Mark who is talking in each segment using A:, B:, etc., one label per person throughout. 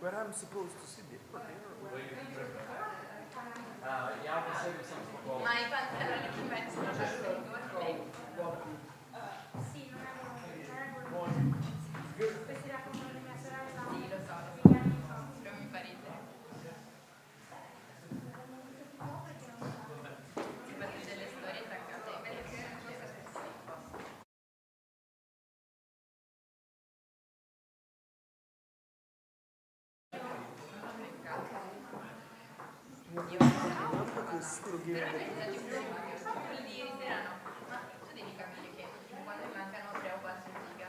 A: Where I'm supposed to sit it.
B: Ma i pantaloni di mezzo non sì, non avevo questi era come la mia sorella. Sì, lo so, però mi fa ridere. Si fate delle storie attaccate ai perché però quelli di ieri sera no, ma tu devi capire che quando mi mancano 3 o 4 giga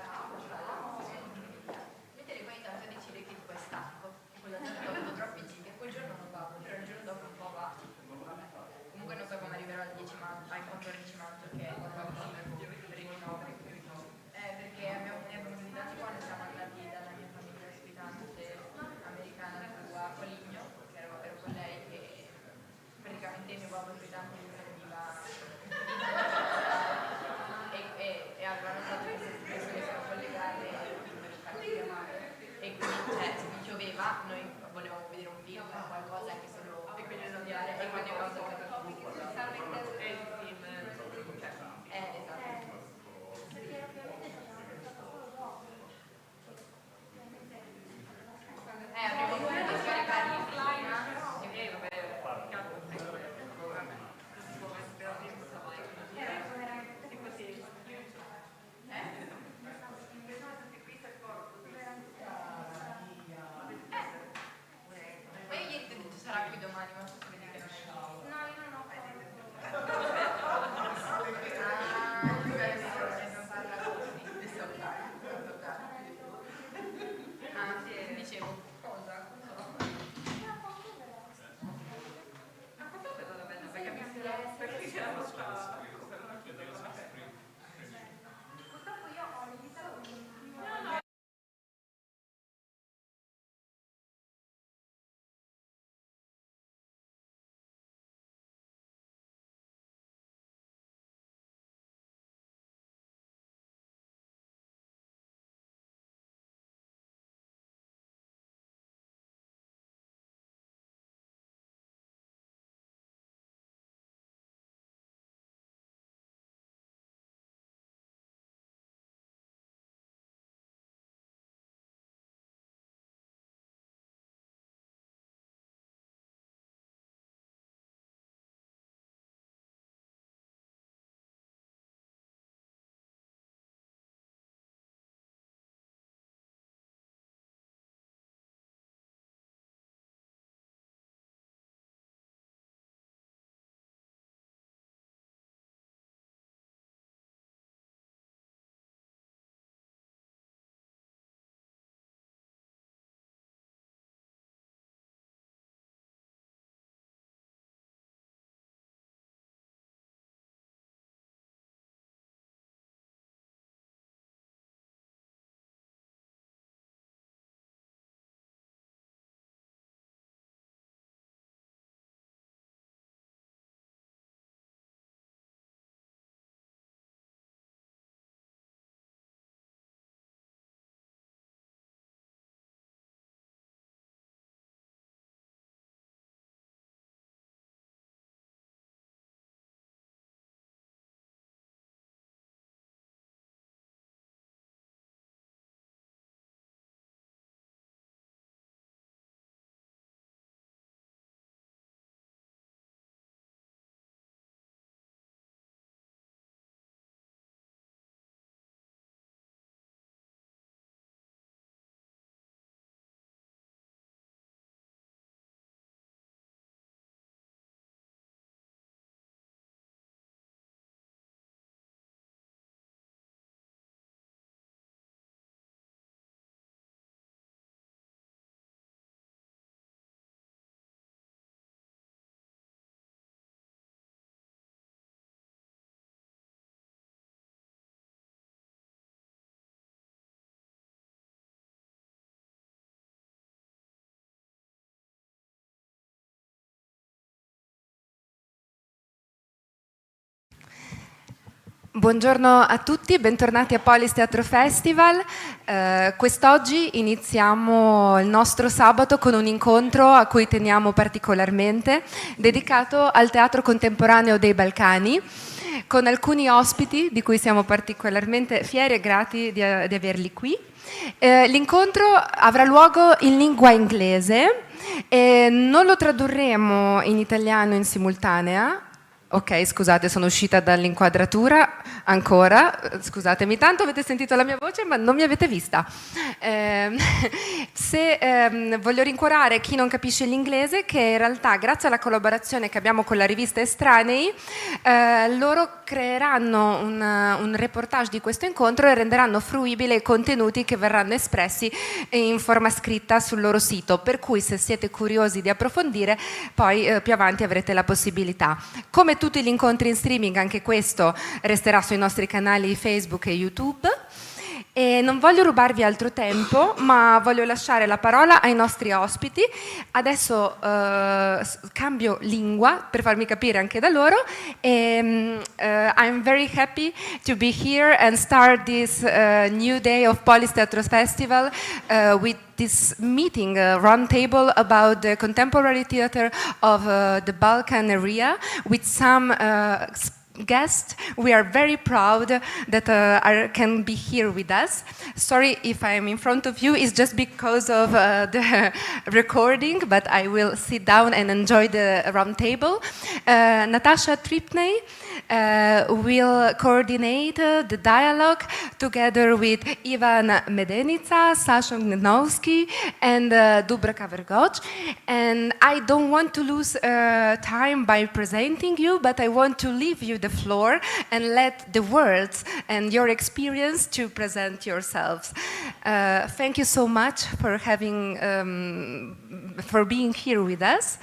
B: mentre poi intanto decide che tipo è stanco e quella giorno ho avuto troppi giga e quel giorno non va, però il giorno dopo un po' va. Comunque non so come arriverò al 10 maggio, ai 14 maggio che è quando per il rinnovo perché abbiamo visitato quando siamo andati dalla mia famiglia ospitante americana a Foligno, che ero con lei, che praticamente mio babbo ospitante mi serviva
C: Buongiorno a tutti, bentornati a POLIS Teatro Festival. Quest'oggi iniziamo il nostro sabato con un incontro a cui teniamo particolarmente, dedicato al teatro contemporaneo dei Balcani, con alcuni ospiti di cui siamo particolarmente fieri e grati di averli qui. L'incontro avrà luogo in lingua inglese e non lo tradurremo in italiano in simultanea. Ok, scusate, sono uscita dall'inquadratura ancora, scusatemi tanto, avete sentito la mia voce ma non mi avete vista. Voglio rincuorare chi non capisce l'inglese che in realtà grazie alla collaborazione che abbiamo con la rivista Estranei, loro creeranno un reportage di questo incontro e renderanno fruibile i contenuti che verranno espressi in forma scritta sul loro sito, per cui se siete curiosi di approfondire poi più avanti avrete la possibilità. Come tutti gli incontri in streaming, anche questo resterà sui nostri canali Facebook e YouTube. E non voglio rubarvi altro tempo, ma voglio lasciare la parola ai nostri ospiti. Adesso cambio lingua per farmi capire anche da loro. I'm very happy to be here and start this new day of POLIS Teatro Festival with this meeting, a roundtable about the contemporary theater of the Balkan area with some guests. We are very proud that can be here with us. Sorry if I'm in front of you, it's just because of the recording, but I will sit down and enjoy the round table. Natasha Tripney will coordinate the dialogue together with Ivan Medenica, Sasho Ognenovski, and Dubravka Vrgoč. And I don't want to lose time by presenting you, but I want to leave you the floor and let the words and your experience to present yourselves. Thank you so much for for being here with us.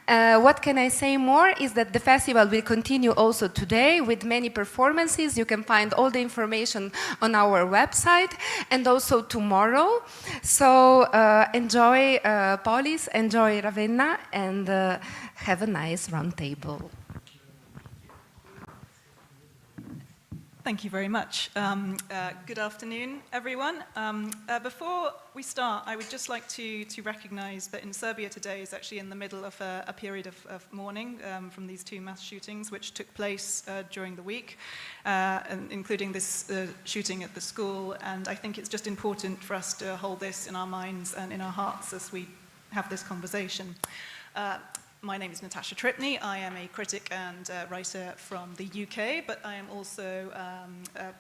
C: What can I say more is that the festival will continue also today with many performances. You can find all the information on our website and also tomorrow. So enjoy Polis, enjoy Ravenna, and have a nice round table.
D: Thank you very much. Good afternoon, everyone. Before we start, I would just like to recognize that in Serbia today is actually in the middle of a period of mourning from these two mass shootings which took place during the week, including this shooting at the school. And I think it's just important for us to hold this in our minds and in our hearts as we have this conversation. My name is Natasha Tripney. I am a critic and writer from the UK, but I am also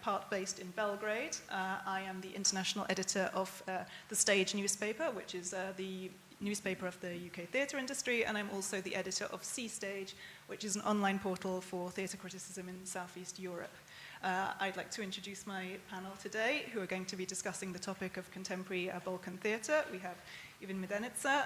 D: part based in Belgrade. I am the international editor of the Stage newspaper, which is the newspaper of the UK theatre industry, and I'm also the editor of C Stage, which is an online portal for theatre criticism in Southeast Europe. I'd like to introduce my panel today, who are going to be discussing the topic of contemporary Balkan theatre. We have Ivan Medenica,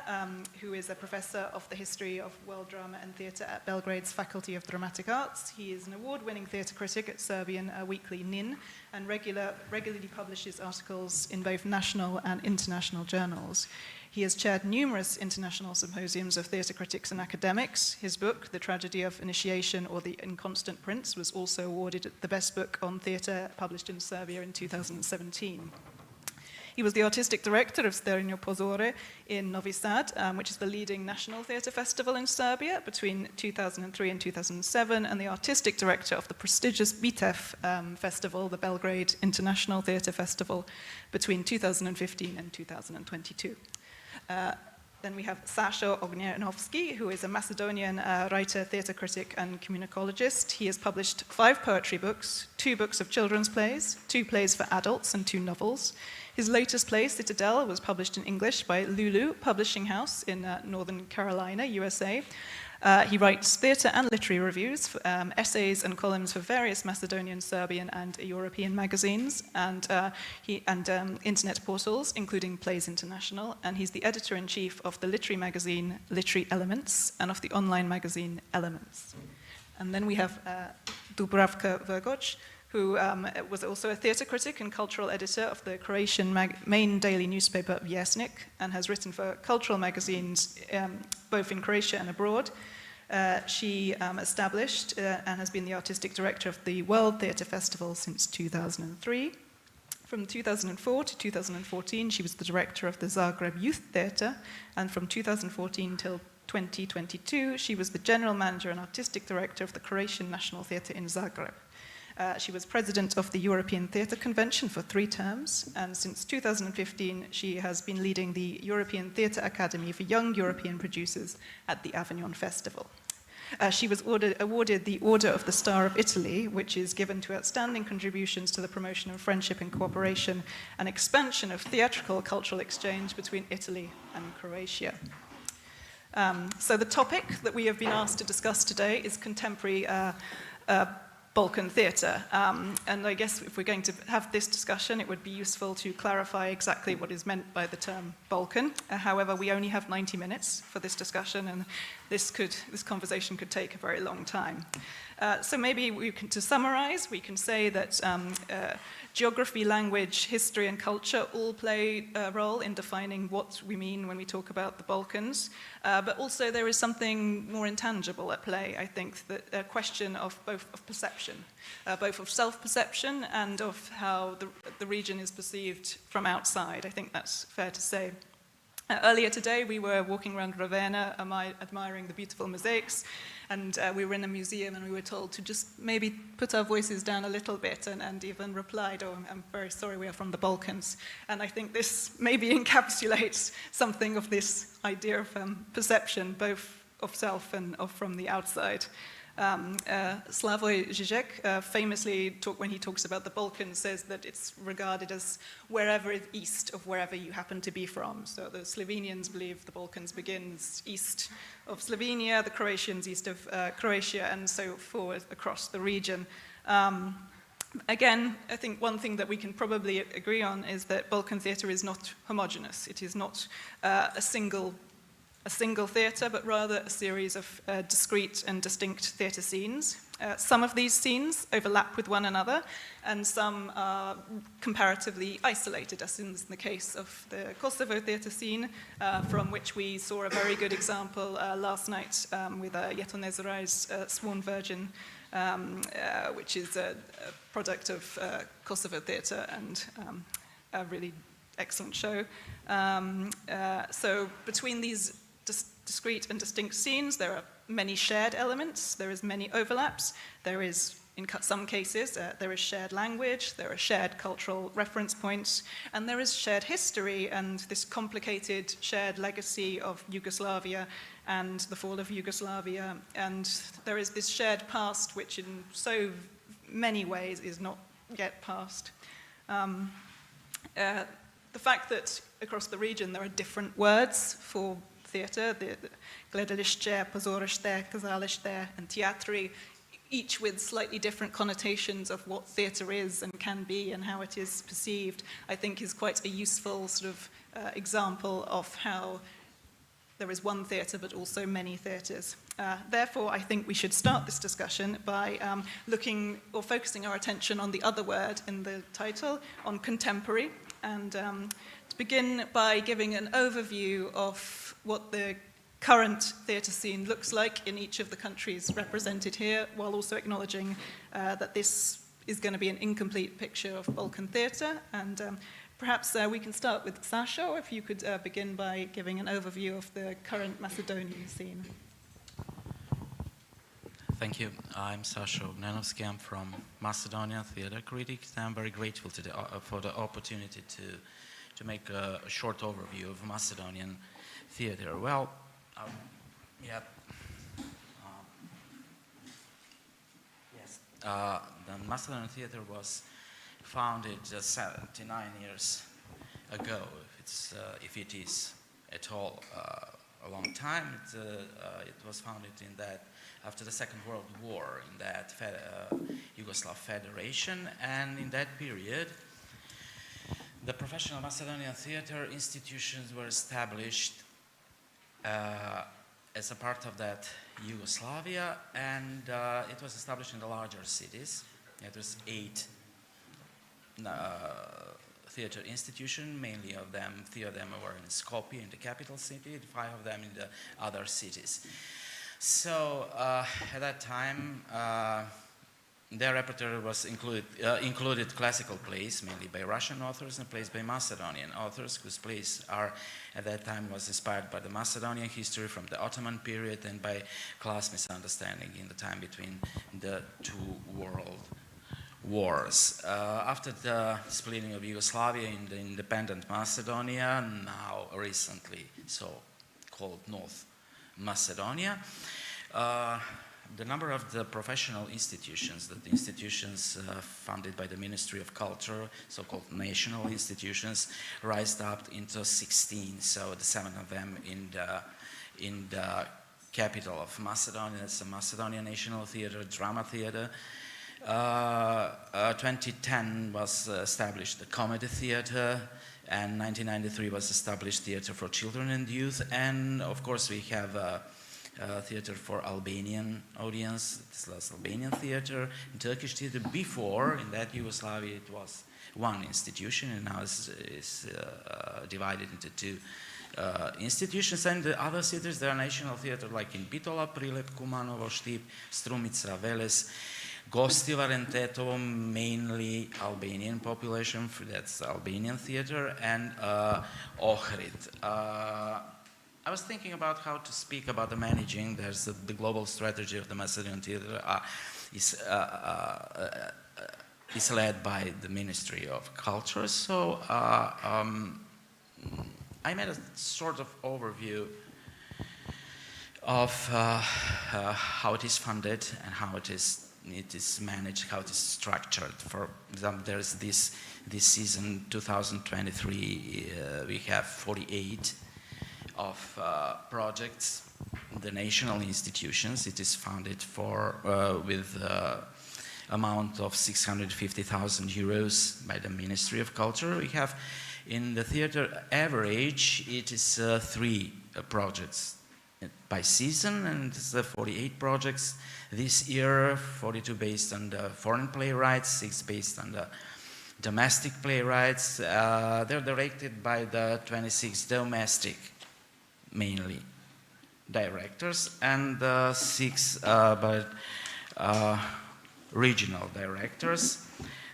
D: who is a professor of the history of world drama and theatre at Belgrade's Faculty of Dramatic Arts. He is an award-winning theatre critic at Serbian weekly NIN and regularly publishes articles in both national and international journals. He has chaired numerous international symposiums of theatre critics and academics. His book, The Tragedy of Initiation or The Inconstant Prince, was also awarded the Best Book on Theatre published in Serbia in 2017. He was the artistic director of Sterinjo Pozore in Novi Sad, which is the leading national theatre festival in Serbia between 2003 and 2007, and the artistic director of the prestigious Bitev festival, the Belgrade International Theatre Festival, between 2015 and 2022. Then we have Sasho Ognenovski, who is a Macedonian writer, theatre critic, and communicologist. He has published 5 poetry books, 2 books of children's plays, 2 plays for adults, and 2 novels. His latest play, Citadel, was published in English by Lulu Publishing House in Northern Carolina, USA. He writes theatre and literary reviews, essays and columns for various Macedonian, Serbian, and European magazines, and internet portals, including Plays International. And he's the editor-in-chief of the literary magazine Literary Elements and of the online magazine Elements. And then we have Dubravka Vrgoč, who was also a theatre critic and cultural editor of the Croatian main daily newspaper Vjesnik, and has written for cultural magazines both in Croatia and abroad. She established and has been the artistic director of the World Theatre Festival since 2003. From 2004 to 2014, she was the director of the Zagreb Youth Theatre, and from 2014 till 2022, she was the general manager and artistic director of the Croatian National Theatre in Zagreb. She was president of the European Theatre Convention for 3 terms, and since 2015, she has been leading the European Theatre Academy for Young European Producers at the Avignon Festival. She was awarded the Order of the Star of Italy, which is given to outstanding contributions to the promotion of friendship and cooperation and expansion of theatrical cultural exchange between Italy and Croatia. So the topic that we have been asked to discuss today is contemporary Balkan theatre. And I guess if we're going to have this discussion, it would be useful to clarify exactly what is meant by the term Balkan. However, we only have 90 minutes for this discussion, and this conversation could take a very long time. So maybe to summarize, we can say that geography, language, history, and culture all play a role in defining what we mean when we talk about the Balkans. But also there is something more intangible at play, I think, that a question of both of perception, both of self-perception and of how the region is perceived from outside. I think that's fair to say. Earlier today, we were walking around Ravenna, admiring the beautiful mosaics, and we were in a museum, and we were told to just maybe put our voices down a little bit, and even replied, "Oh, I'm very sorry, we are from the Balkans." And I think this maybe encapsulates something of this idea of perception, both of self and of from the outside. Slavoj Žižek famously, when he talks about the Balkans, says that it's regarded as wherever east of wherever you happen to be from. So the Slovenians believe the Balkans begins east of Slovenia, the Croatians east of Croatia, and so forth across the region. Again, I think one thing that we can probably agree on is that Balkan theatre is not homogeneous. It is not a single theatre, but rather a series of discrete and distinct theatre scenes. Some of these scenes overlap with one another, and some are comparatively isolated, as in the case of the Kosovo theatre scene, from which we saw a very good example last night with Jeton Nezaraj's Sworn Virgin, which is a product of Kosovo theatre and a really excellent show. So between these discrete and distinct scenes, there are many shared elements, there is many overlaps, there is, in some cases, there is shared language, there are shared cultural reference points, and there is shared history and this complicated shared legacy of Yugoslavia and the fall of Yugoslavia, and there is this shared past which in so many ways is not yet past. The fact that across the region there are different words for theatre, the gledalište, pozorište, kazalište, and teatri, each with slightly different connotations of what theatre is and can be and how it is perceived, I think is quite a useful sort of example of how there is one theatre but also many theatres. Therefore, I think we should start this discussion by looking or focusing our attention on the other word in the title, on contemporary, and to begin by giving an overview of what the current theatre scene looks like in each of the countries represented here, while also acknowledging that this is going to be an incomplete picture of Balkan theatre. And perhaps we can start with Sasho, if you could begin by giving an overview of the current Macedonian scene.
E: Thank you. I'm Sasho Ognenovski. I'm from Macedonia, theatre critic. I'm very grateful for the opportunity to make a short overview of Macedonian theatre. Well, yes, the Macedonian theatre was founded 79 years ago. If it is at all a long time, it was founded in that after the Second World War in that Yugoslav Federation, and in that period, the professional Macedonian theatre institutions were established as a part of that Yugoslavia, and it was established in the larger cities. It was 8 theatre institutions, mainly of them, 3 of them were in Skopje, in the capital city, 5 of them in the other cities. So at that time, their repertoire was included classical plays, mainly by Russian authors, and plays by Macedonian authors, whose plays are, at that time, was inspired by the Macedonian history from the Ottoman period and by class misunderstanding in the time between the two world wars. After the splitting of Yugoslavia in the independent Macedonia, now recently so-called North Macedonia, the number of the professional institutions, the institutions funded by the Ministry of Culture, so-called national institutions, rised up into 16. So the 7 of them in the capital of Macedonia. It's the Macedonian National Theatre, Drama Theatre. 2010 was established the Comedy Theatre, and 1993 was established Theatre for Children and Youth, and of course we have theatre for Albanian audience. This was Albanian theatre, Turkish theatre. Before, in that Yugoslavia, it was one institution, and now it's divided into two institutions. And the other theatres, there are national theatre like in Bitola, Prilep, Kumanovo, Štip, Strumica, Veles, Gostivar and Tetovo, mainly Albanian population, that's Albanian theatre, and Ohrid. I was thinking about how to speak about the managing. There's the global strategy of the Macedonian theatre is led by the Ministry of Culture. So I made a sort of overview of how it is funded and how it is managed, how it is structured. For example, there's this season 2023 we have 48 of projects, the national institutions. It is funded for with amount of 650,000 euros by the Ministry of Culture. We have in the theater average, it is 3 projects by season, and it's 48 projects this year, 42 based on the foreign playwrights, 6 based on the domestic playwrights. They're directed by the 26 domestic mainly directors, and 6 by regional directors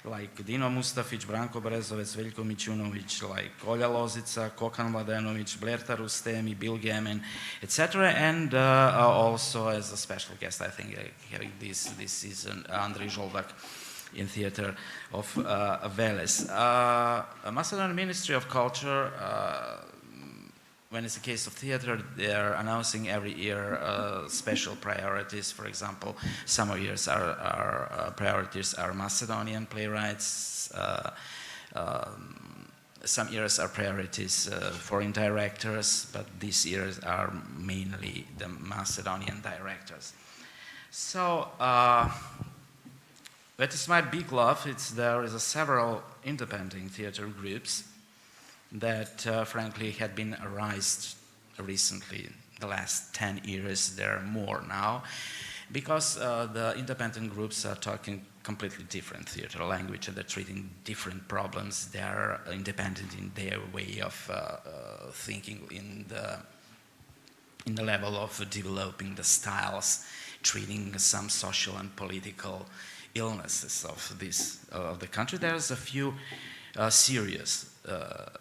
E: like Dino Mustafić, Branko Brezovec, Veljko Mićunović, like Olja Lozica, Kokan Mladenović, Blerta Rustemi, Bill Gammon, etc. And also as a special guest, I think, having this season, Andrej Žoldak in theater of Veles. Macedonian Ministry of Culture, when it's a case of theater, they are announcing every year special priorities. For example, some years our priorities are Macedonian playwrights. Some years are priorities foreign directors, but these years are mainly the Macedonian directors. So that is my big love. There is several independent theater groups that frankly had been raised recently, the last 10 years. There are more now, because the independent groups are talking completely different theater language, and they're treating different problems. They are independent in their way of thinking, in the level of developing the styles, treating some social and political illnesses of the country. There's a few serious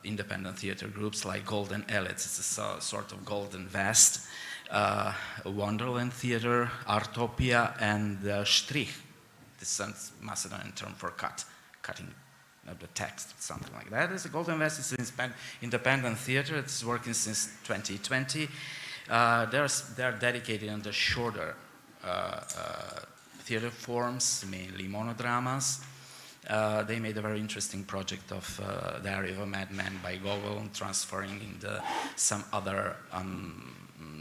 E: independent theater groups like Golden Elets, it's a sort of Golden Vest, Wonderland Theater, Artopia, and Strich. This is a Macedonian term for cutting the text, something like that. It's a Golden Vest. It's an independent theater. It's working since 2020. They're dedicated on the shorter theater forms, mainly monodramas. They made a very interesting project of Diary of a Madman by Gogol, transferring into some other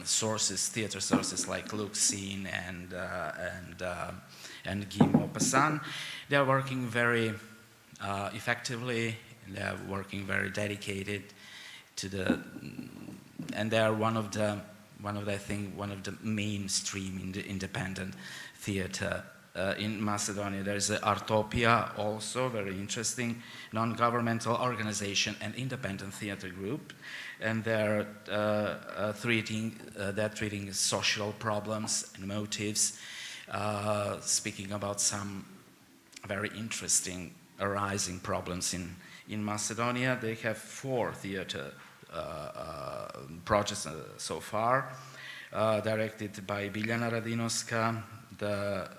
E: sources, theater sources like Luke Scene and Guy Maupassant. They are working very effectively. They are working very dedicated to and they are one of the mainstream independent theater in Macedonia. There is Artopia, also very interesting, non-governmental organization and independent theater group, and they're treating social problems and motives, speaking about some very interesting arising problems in Macedonia. They have 4 theater projects so far, directed by Biljana Radinovska, the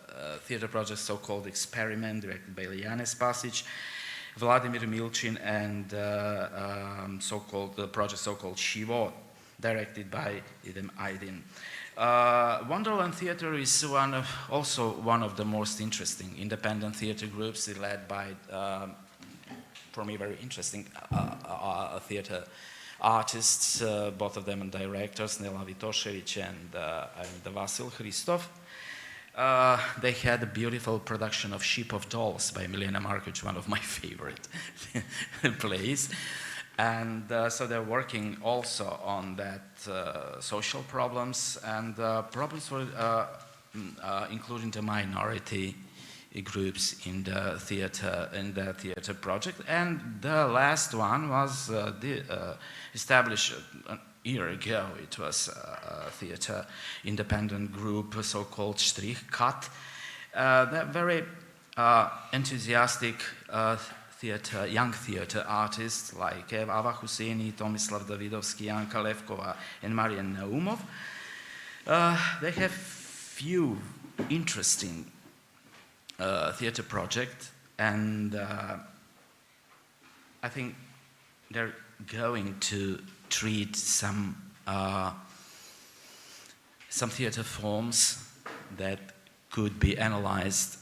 E: theater project so-called Experiment, directed by Lijane Spasic, Vladimir Milchin, and the project so-called Život, directed by Idem Aydin. Wonderland Theatre is also one of the most interesting independent theatre groups, led by, for me, very interesting theatre artists, both of them and directors, Nela Vitošević and Vasil Hristov. They had a beautiful production of Ship of Dolls by Milena Markovic, one of my favorite plays. And so they're working also on that social problems and problems for including the minority groups in the theater project. And the last one was established a year ago. It was a theater independent group, so-called Strih Kat. They're very enthusiastic young theater artists like Ava Husseini, Tomislav Davidovski, Janka Levkova, and Marian Naumov. They have few interesting theater projects, and I think they're going to treat some theater forms that could be analyzed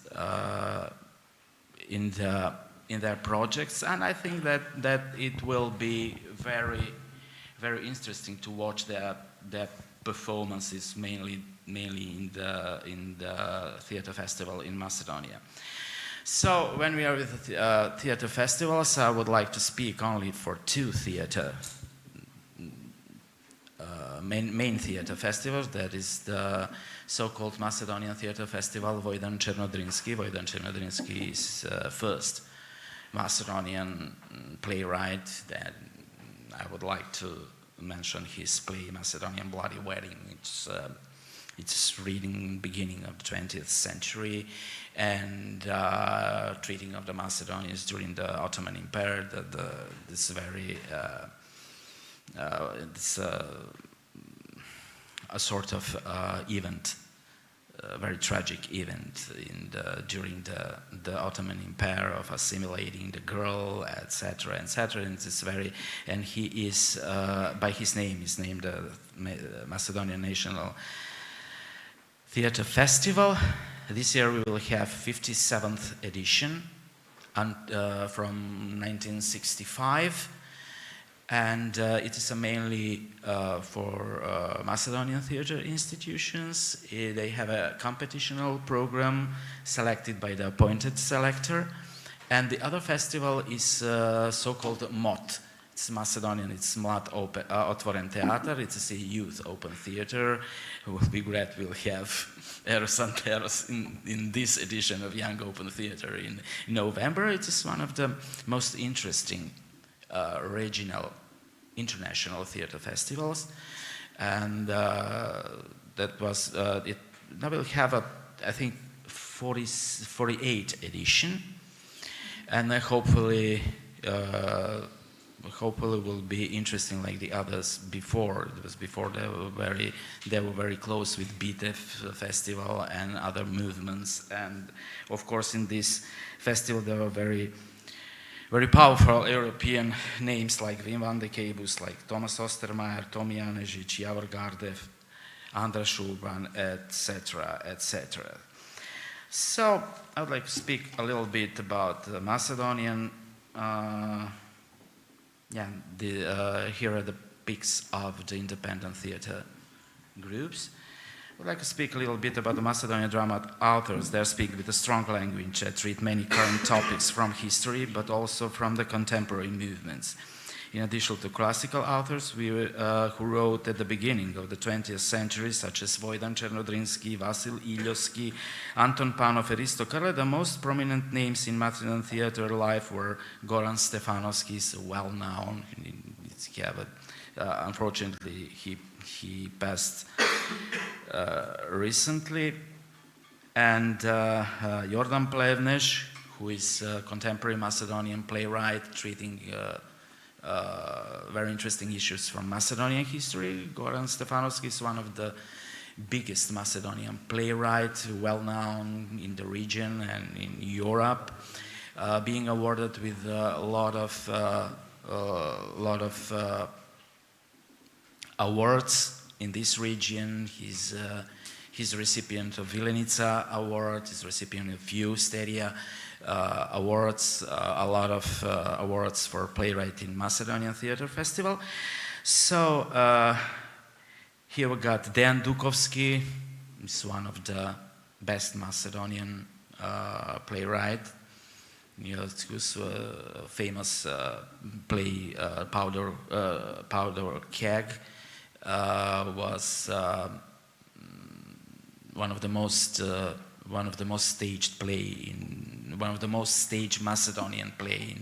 E: in their projects, and I think that it will be very, very interesting to watch their performances, mainly in the theater festival in Macedonia. So when we are with the theater festivals, I would like to speak only for 2 theater main theater festivals. That is the so-called Macedonian Theater Festival, Vojdan Černodrinski. Vojdan Černodrinski is first Macedonian playwright. That I would like to mention his play Macedonian Bloody Wedding. It's reading beginning of the 20th century and treating of the Macedonians during the Ottoman Empire. This very a sort of event, a very tragic event during the Ottoman Empire of assimilating the girl, etc., etc. And he is by his name is named the Macedonian National Theatre Festival. This year we will have 57th edition from 1965. And it is mainly for Macedonian theater institutions. They have a competitional program selected by the appointed selector. And the other festival is so-called MOT. It's Macedonian, it's Mlad Otvoren Teatar. It's a youth open theater. It will be great. We'll have Eros and Eros in this edition of Young Open Theater in November. It is one of the most interesting regional international theater festivals, and that was it. Now we'll have I think 48 edition, and hopefully will be interesting like the others before. It was before they were very close with BTEF festival and other movements, and of course in this festival there were very powerful European names like Wim van de Kebus, like Thomas Ostermeyer, Tomi Janežić, Javor Gardev, Andras Šurban, etc., etc. So I would like to speak a little bit about the Macedonian. Here are the pics of the independent theater groups. I would like to speak a little bit about the Macedonian drama authors. They speak with a strong language, treat many current topics from history, but also from the contemporary movements. in addition to classical authors who wrote at the beginning of the 20th century, such as Vojdan Černodrinski, Vasil Iljovski, Anton Panov, Risto Karle. The most prominent names in Macedonian theater life were Goran Stefanovski, is well known. Unfortunately, he passed recently, and Jordan Plevneš, who is a contemporary Macedonian playwright treating very interesting issues from Macedonian history. Goran Stefanovski is one of the biggest Macedonian playwrights, well known in the region and in Europe, being awarded with a lot of awards in this region. He's a recipient of Vilenica Award, he's a recipient of few Stadia awards, a lot of awards for playwright in Macedonian Theater Festival. So here we got Dejan Dukovski, he's one of the best Macedonian playwright. Whose famous play Powder Keg was one of the most staged play one of the most staged Macedonian play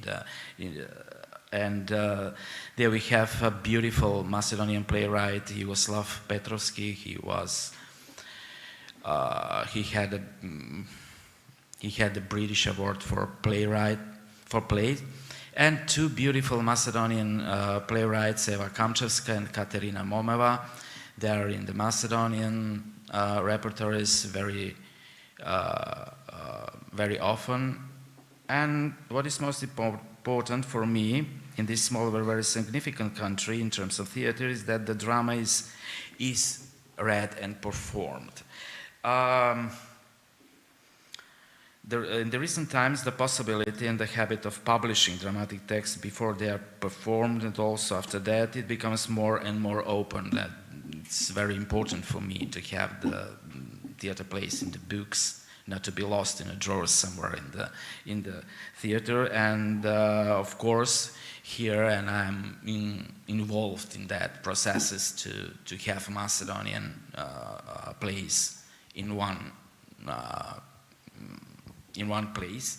E: and there we have a beautiful Macedonian playwright, Jugoslav Petrovski. He had the British Award for play, and two beautiful Macedonian playwrights, Eva Kamčevska and Katerina Momeva. They are in the Macedonian repertories very often. And what is most important for me in this small but very significant country in terms of theater is that the drama is read and performed. In the recent times, the possibility and the habit of publishing dramatic texts before they are performed, and also after that, it becomes more and more open. That it's very important for me to have the theater plays in the books, not to be lost in a drawer somewhere in the theater. And of course, here, and I'm involved in that processes to have Macedonian plays in one place.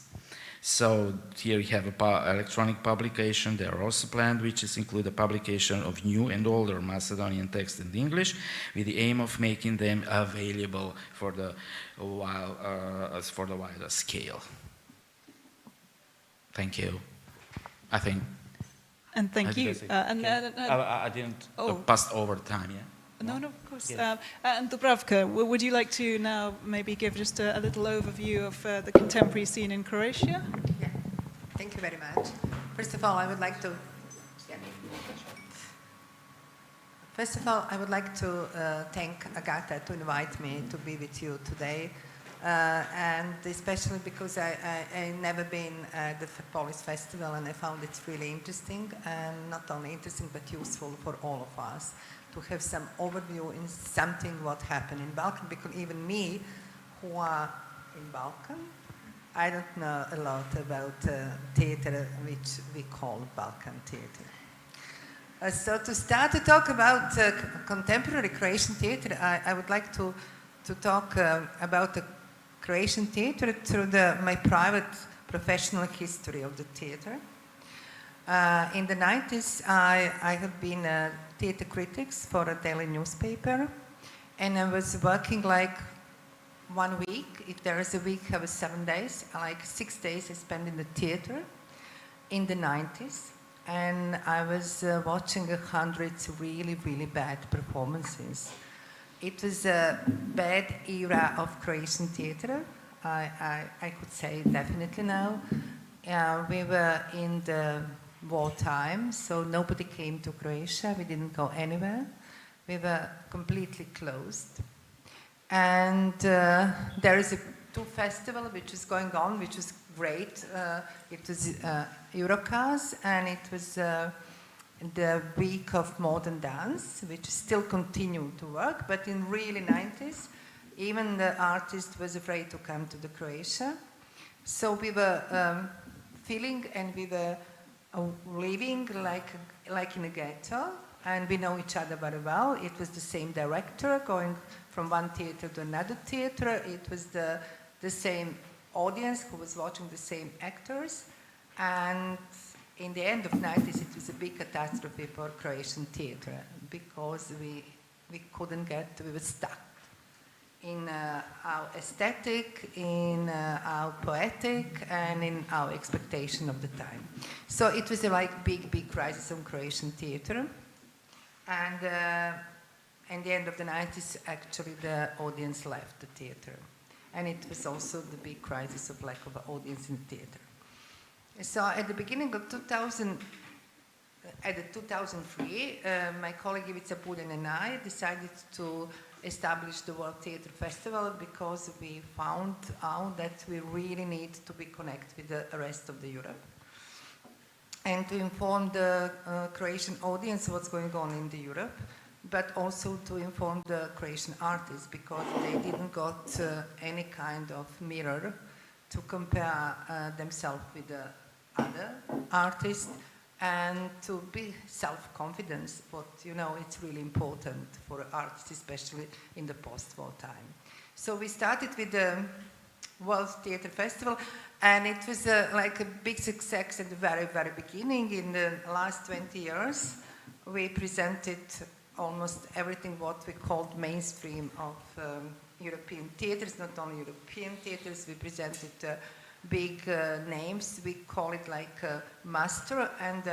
E: So here we have electronic publication. They are also planned, which include the publication of new and older Macedonian texts in English, with the aim of making them available for the wider scale. Thank you. I think.
D: And thank you.
E: I didn't pass over time. Yeah.
D: No, of course.
E: Yes.
D: And Dubravka, would you like to now maybe give just a little overview of the contemporary scene in Croatia?
F: Yeah. Thank you very much. First of all, I would like to thank Agata to invite me to be with you today, and especially because I never been at the POLIS Festival, and I found it really interesting, and not only interesting but useful for all of us to have some overview in something what happened in Balkan, because even me, who are in Balkan, I don't know a lot about theater which we call Balkan theater. So to start to talk about contemporary Croatian theater, I would like to talk about the Croatian theater through my private professional history of the theater. In the 90s, I have been a theater critic for a daily newspaper, and I was working like 1 week. If there is a week, I have 7 days. Like 6 days I spent in the theater in the 90s, and I was watching hundreds of really, really bad performances. It was a bad era of Croatian theater, I could say definitely now. We were in the wartime, so nobody came to Croatia. We didn't go anywhere. We were completely closed. And there is a two festival which is going on, which is great. It was Eurocars, and it was the week of modern dance, which still continue to work, but in really 90s, even the artist was afraid to come to the Croatia. So we were feeling, and we were living like in a ghetto, and we know each other very well. It was the same director going from one theater to another theater. It was the same audience who was watching the same actors, and in the end of 90s it was a big catastrophe for Croatian theater because we couldn't we were stuck in our aesthetic, in our poetic, and in our expectation of the time. So it was a big crisis on Croatian theater. And in the end of the 90s, actually the audience left the theater. And it was also the big crisis of lack of audience in the theater. So at the beginning of 2003, my colleague Ivica Puljan and I decided to establish the World Theatre Festival because we found out that we really need to be connected with the rest of the Europe and to inform the Croatian audience what's going on in the Europe, but also to inform the Croatian artists because they didn't got any kind of mirror to compare themselves with the other artists and to be self-confident, but it's really important for artists, especially in the post-war time. So we started with the World Theatre Festival, and it was like a big success at the very, very beginning. In the last 20 years, we presented almost everything what we called mainstream of European theatres, not only European theatres. We presented big names. We call it like master and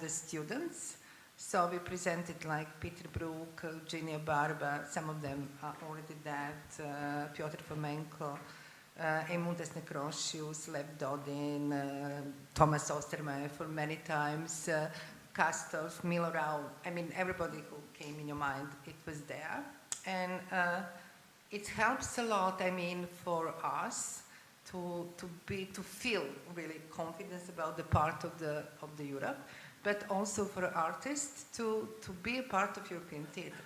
F: the students. So we presented like Peter Brook, Eugenia Barba, some of them are already dead, Piotr Fomenko, Eimundas Nekrosius, Lev Dodin, Thomas Ostermeyer for many times, Kastov, Milorau. I mean, everybody who came in your mind, it was there. And it helps a lot, I mean, for us to feel really confidence about the part of the Europe, but also for artists to be a part of European theatre.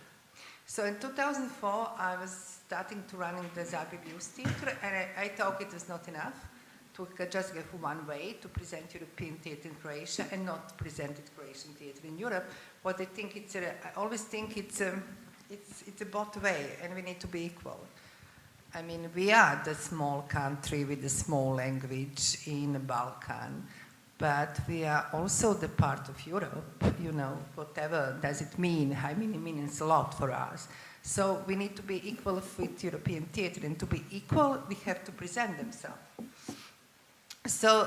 F: So in 2004, I was starting to run in the Zagreb Youth Theatre, and I thought it was not enough to just give one way to present European theatre in Croatia and not present Croatian theatre in Europe. What I think I always think it's a both way, and we need to be equal. I mean, we are the small country with a small language in the Balkan, but we are also the part of Europe, whatever does it mean. I mean, it means a lot for us. So we need to be equal with European theatre, and to be equal, we have to present themselves. So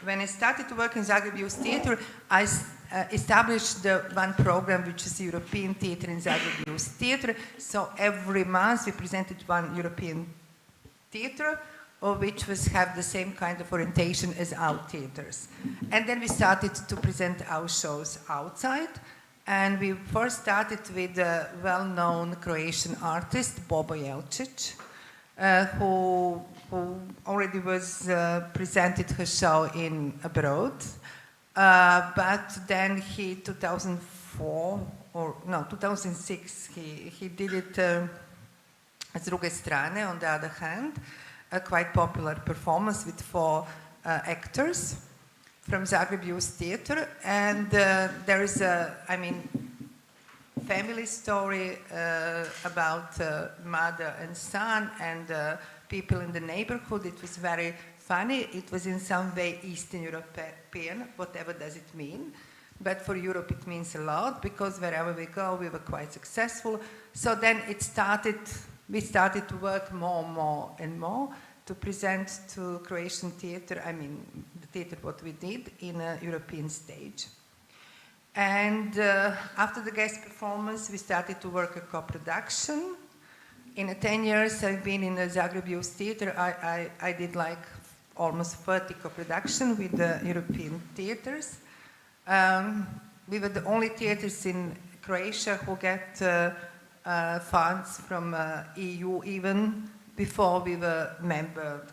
F: when I started to work in Zagreb Youth Theatre, I established the one program which is European Theatre in Zagreb Youth Theatre. So every month we presented one European theatre, which have the same kind of orientation as our theatres. And then we started to present our shows outside. And we first started with a well-known Croatian artist, Bobo Jelčić, who already was presented her show in abroad. But then 2006, he did it S druge strane, on the other hand, a quite popular performance with 4 actors from Zagreb Youth Theatre. And there is family story about mother and son and people in the neighborhood. It was very funny. It was in some way Eastern European, whatever does it mean. But for Europe it means a lot, because wherever we go we were quite successful. So then we started to work more and more to present to Croatian theatre, the theatre what we did in a European stage. And after the guest performance, we started to work a co-production. In 10 years I've been in the Zagreb Youth Theatre. I did like almost 30 co-production with the European theatres. We were the only theatres in Croatia who get funds from EU even before we were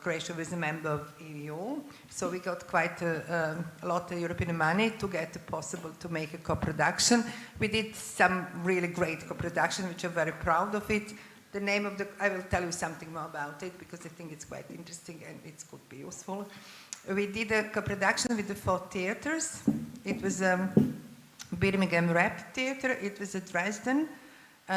F: Croatia was a member of EU. So we got quite a lot of European money to get possible to make a co-production. We did some really great co-production, which I'm very proud of it. The name of I will tell you something more about it because I think it's quite interesting and it could be useful. we did a co-production with the 4 theaters. It was Birmingham Rep Theatre, it was a Dresden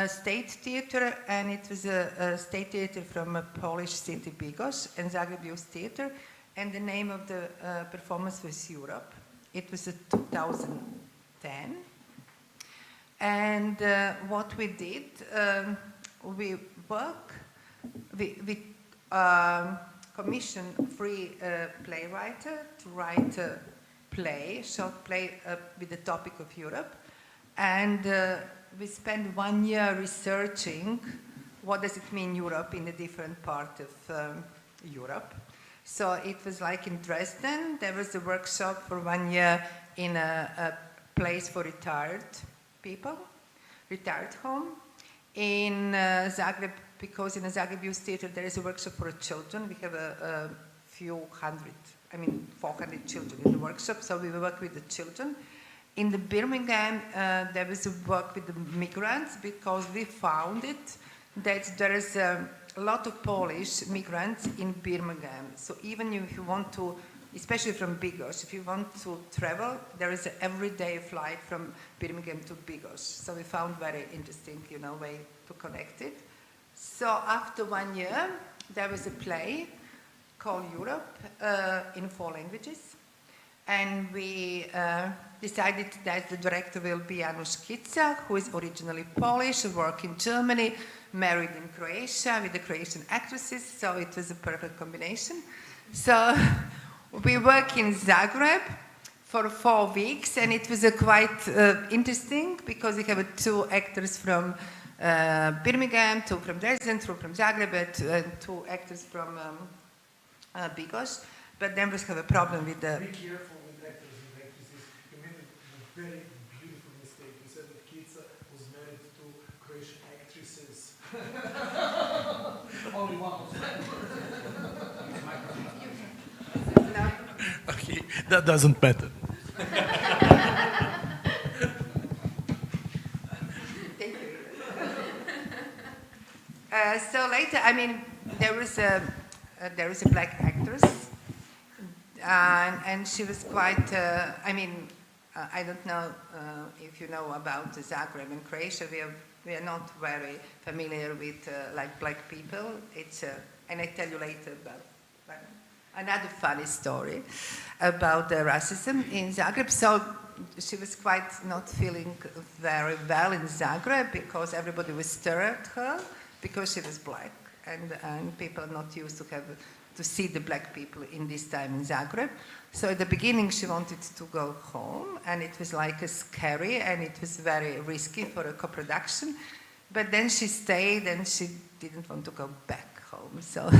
F: State Theatre, and it was a State Theatre from a Polish city, Bigos, and Zagreb Youth Theatre. And the name of the performance was Europe. It was 2010. And what we did, we commissioned a free playwright to write a play, short play with the topic of Europe. And we spent 1 year researching what does it mean Europe in a different part of Europe. So it was like in Dresden, there was a workshop for 1 year in a place for retired people, retired home. In Zagreb, because in the Zagreb Youth Theatre there is a workshop for children. We have a few hundred, 400 children in the workshop, so we work with the children. In the Birmingham, there was a work with the migrants because we found it that there is a lot of Polish migrants in Birmingham. So even if you want to, especially from Bigos, if you want to travel, there is an everyday flight from Birmingham to Bigos. So we found very interesting, way to connect it. So after 1 year, there was a play called Europe in 4 languages. And we decided that the director will be Janusz Kica, who is originally Polish, worked in Germany, married in Croatia with the Croatian actresses, so it was a perfect combination. So we worked in Zagreb for 4 weeks, and it was quite interesting because we have 2 actors from Birmingham, 2 from Dresden, 2 from Zagreb, and 2 actors from Bigos. But then we have a problem with the...
A: Be careful with actors and actresses. You made a very beautiful mistake. You said that Kica was married to Croatian actresses. Only one of them.
F: No.
A: Okay, that doesn't matter.
F: Thank you. So later, there was a black actress, and she was quite. I don't know if you know about Zagreb and Croatia. We are not very familiar with like black people. And I tell you later about another funny story about the racism in Zagreb. So she was quite not feeling very well in Zagreb because everybody was staring at her because she was black, and people are not used to see the black people in this time in Zagreb. So at the beginning she wanted to go home, and it was like scary, and it was very risky for a co-production. But then she stayed, and she didn't want to go back home. So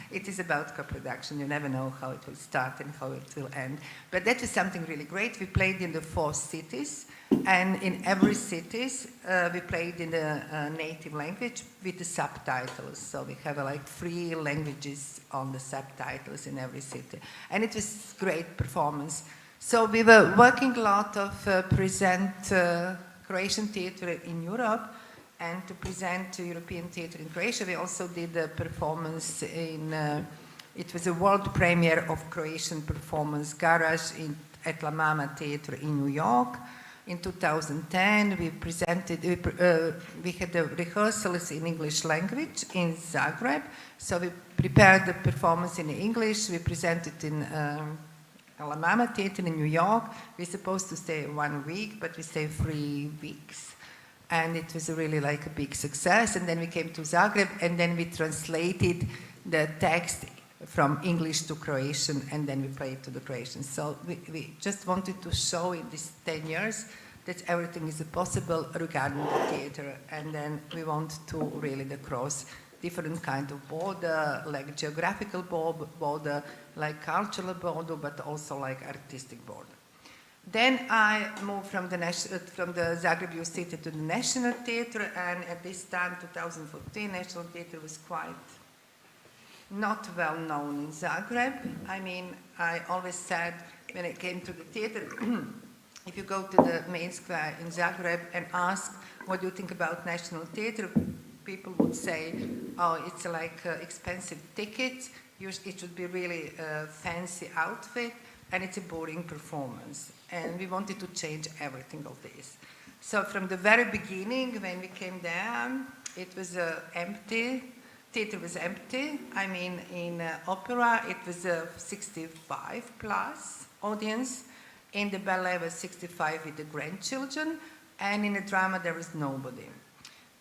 F: it is about co-production. You never know how it will start and how it will end. But that was something really great. We played in the 4 cities, and in every cities we played in the native language with the subtitles. So we have like 3 languages on the subtitles in every city. And it was great performance. So we were working a lot of present Croatian theatre in Europe, and to present European theatre in Croatia. We also did a performance in, it was a world premiere of Croatian performance Garage at La Mama Theatre in New York. In 2010, we had the rehearsals in English language in Zagreb. So we prepared the performance in English. We presented in La Mama Theatre in New York. We're supposed to stay 1 week, but we stayed 3 weeks. And it was really like a big success. And then we came to Zagreb, and then we translated the text from English to Croatian, and then we played to the Croatians. So we just wanted to show in these 10 years that everything is possible regarding the theater. And then we want to really cross different kind of border, like geographical border, like cultural border, but also like artistic border. Then I moved from the Zagreb Youth Theatre to the National Theatre, and at this time, 2014, National Theatre was quite not well known in Zagreb. I always said when I came to the theatre, if you go to the main square in Zagreb and ask what do you think about National Theatre, people would say, oh, it's like expensive tickets, it should be really a fancy outfit, and it's a boring performance. And we wanted to change everything of this. So from the very beginning, when we came there, it was empty. Theater was empty. I mean, in opera, it was a 65 plus audience. In the ballet, it was 65 with the grandchildren. And in the drama, there was nobody.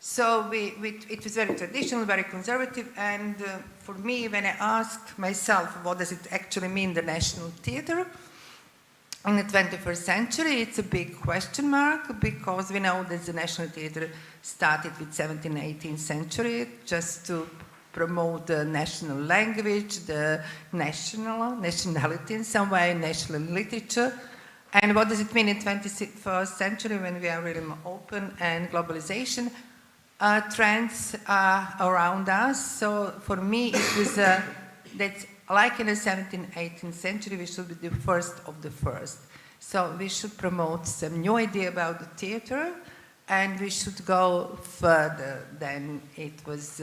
F: So it was very traditional, very conservative. And for me, when I asked myself, what does it actually mean, the national theater? In the 21st century, it's a big question mark, because we know that the national theater started with 17th, 18th century just to promote the national language, the nationality in some way, national literature. And what does it mean in 21st century when we are really more open and globalization trends are around us? So for me, it was that like in the 17th, 18th century, we should be the first of the first. So we should promote some new idea about the theater, and we should go further than it was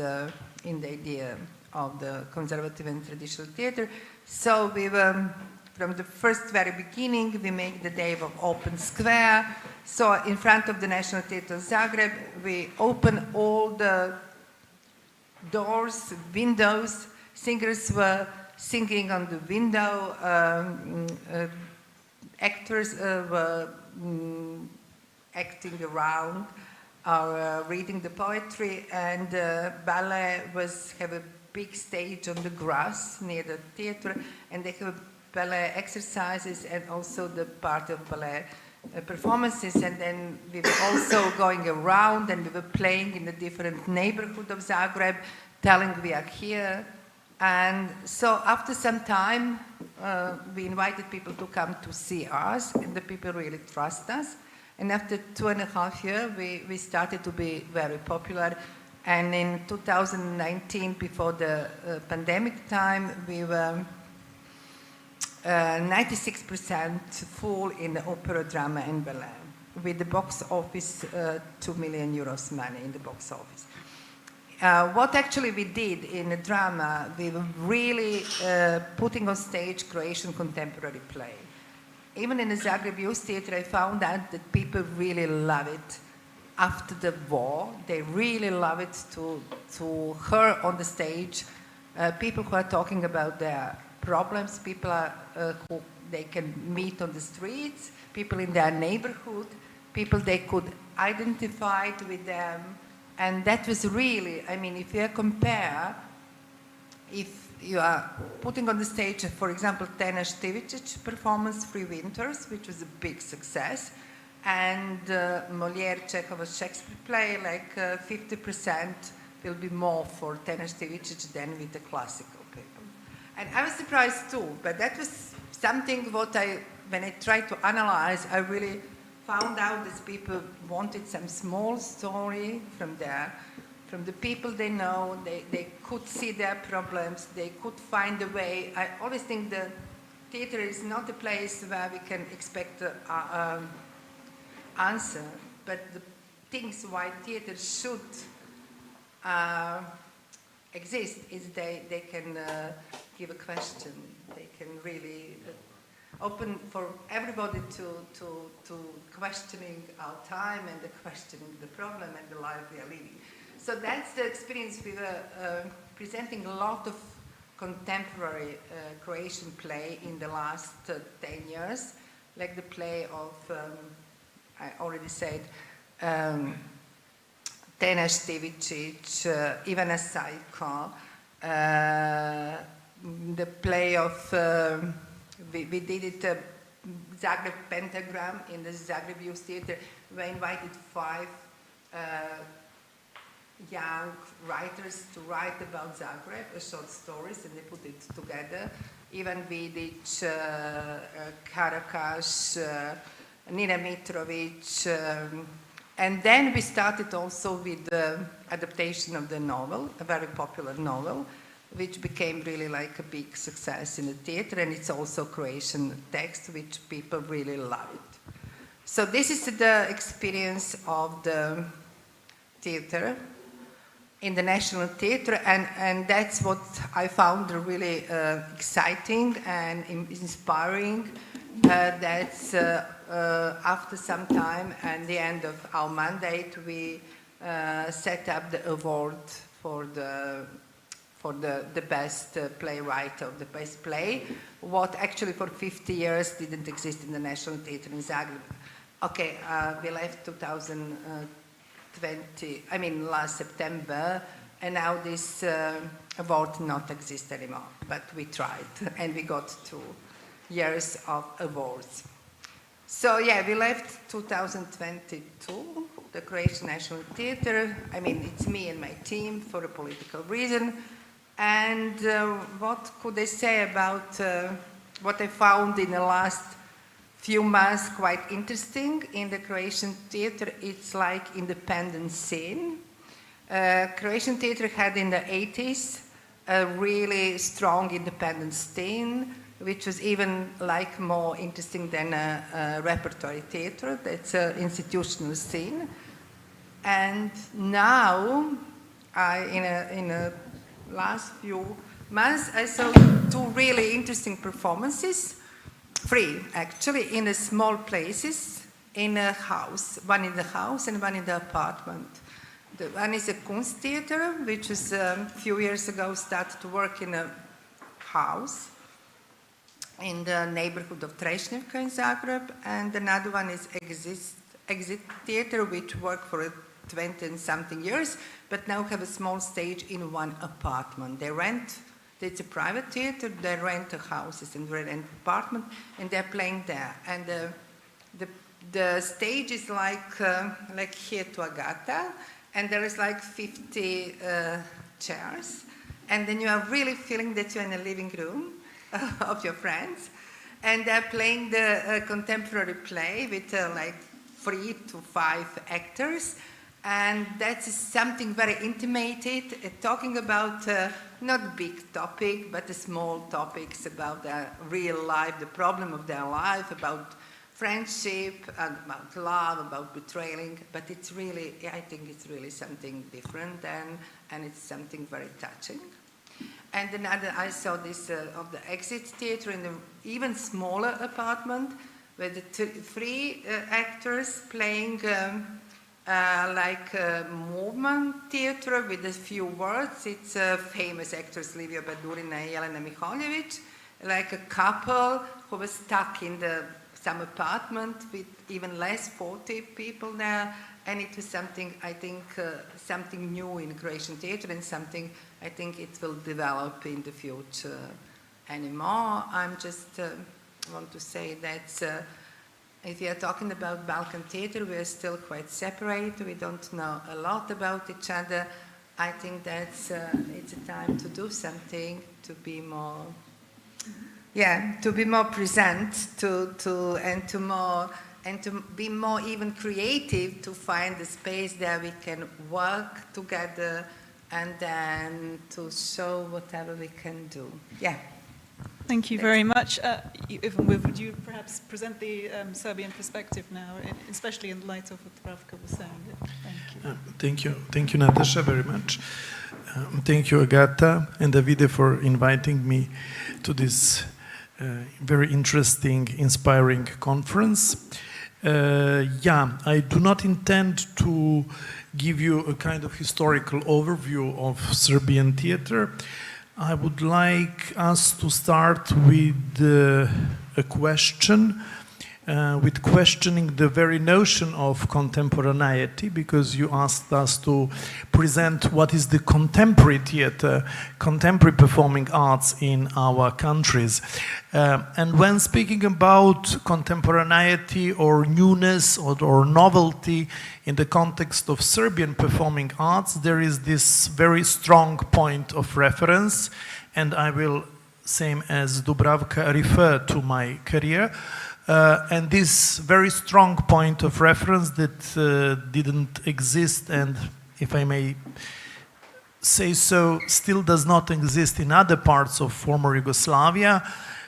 F: in the idea of the conservative and traditional theater. So we were, from the very beginning, we make the day of open square. So in front of the National Theatre Zagreb, we open all the doors, windows. Singers were singing on the window. Actors were acting around or reading the poetry, and ballet have a big stage on the grass near the theater, and they have ballet exercises and also the part of ballet performances. And then we were also going around, and we were playing in the different neighborhood of Zagreb, telling we are here. And so after some time, we invited people to come to see us, and the people really trust us. And after 2.5 years, we started to be very popular. And in 2019, before the pandemic time, we were 96% full in the opera, drama, and ballet, with the box office, 2 million euros money in the box office. What actually we did in the drama, we were really putting on stage Croatian contemporary play. Even in the Zagreb Youth Theatre, I found out that people really love it. After the war, they really love it to hear on the stage people who are talking about their problems, people who they can meet on the streets, people in their neighborhood, people they could identify with them. And that was really, I mean, if you compare, if you are putting on the stage, for example, Tena Števicić performance, Three Winters, which was a big success, and Molière, Chekhov's Shakespeare play, like 50% will be more for Tena Števicić than with the classical people. And I was surprised too, but that was something when I tried to analyze, I really found out that people wanted some small story from the people they know. They could see their problems, they could find a way. I always think the theater is not a place where we can expect an answer, but the things why theater should exist is they can give a question. They can really open for everybody to questioning our time and the questioning the problem and the life we are living. So that's the experience. We were presenting a lot of contemporary Croatian play in the last 10 years, like the play of, I already said, Tena Števicić, Ivana Sajko, the play of, we did it, Zagreb Pentagram in the Zagreb Youth Theatre. We invited 5 young writers to write about Zagreb, short stories, and they put it together. Ivan Vidic, Karakaš, Nina Mitrovic, and then we started also with the adaptation of the novel, a very popular novel, which became really like a big success in the theater, and it's also Croatian text, which people really love it. So this is the experience of the theater in the National Theatre, and that's what I found really exciting and inspiring. That's after some time and the end of our mandate, we set up the award for the best playwright or the best play, what actually for 50 years didn't exist in the National Theatre in Zagreb. Okay, we left 2020, I mean last September, and now this award not exist anymore, but we tried and we got 2 years of awards. So yeah, we left 2022, the Croatian National Theatre. I mean, it's me and my team for a political reason. And what could I say about what I found in the last few months quite interesting in the Croatian theatre? It's like independent scene. Croatian theatre had in the 80s a really strong independent scene, which was even like more interesting than a repertory theatre. That's an institutional scene. And now, in a last few months, I saw 2 really interesting performances, 3 actually, in small places, in a house, one in the house and one in the apartment. The one is a Kunsttheater, which was a few years ago started to work in a house in the neighborhood of Trešnjevka in Zagreb, and another one is Exit Theater, which worked for 20 and something years, but now have a small stage in one apartment. They rent, it's a private theater, they rent the houses and rent an apartment, and they're playing there. And the stage is like here to Agata, and there is like 50 chairs, and then you are really feeling that you're in a living room of your friends, and they're playing the contemporary play with like 3 to 5 actors, and that's something very intimated, talking about not big topic, but the small topics about their real life, the problem of their life, about friendship, about love, about betraying, but it's really, I think it's really something different, and it's something very touching. And another, I saw this of the Exit Theater in an even smaller apartment with the 3 actors playing like a movement theater with a few words. It's famous actors Livia Badurina and Jelena Miholjević, like a couple who was stuck in some apartment with even less 40 people there. And it was something, I think, something new in Croatian theatre, and something I think it will develop in the future anymore. I'm just want to say that if we are talking about Balkan theatre, we are still quite separate. We don't know a lot about each other. I think that's it's a time to do something, to be more, to be more present, to be more even creative, to find a space that we can work together and then to show whatever we can do. Yeah.
D: Thank you very much. Ivan, would you perhaps present the Serbian perspective now, especially in light of what Dubravka was saying? Thank you.
G: Thank you, Natasha, very much. Thank you, Agata and Davide, for inviting me to this very interesting, inspiring conference. I do not intend to give you a kind of historical overview of Serbian theatre. I would like us to start with a question, with questioning the very notion of contemporaneity, because you asked us to present what is the contemporary theatre, contemporary performing arts in our countries. And when speaking about contemporaneity or newness or novelty in the context of Serbian performing arts, there is this very strong point of reference, and I will, same as Dubravka, refer to my career. And this very strong point of reference that didn't exist, and if I may say so, still does not exist in other parts of former Yugoslavia,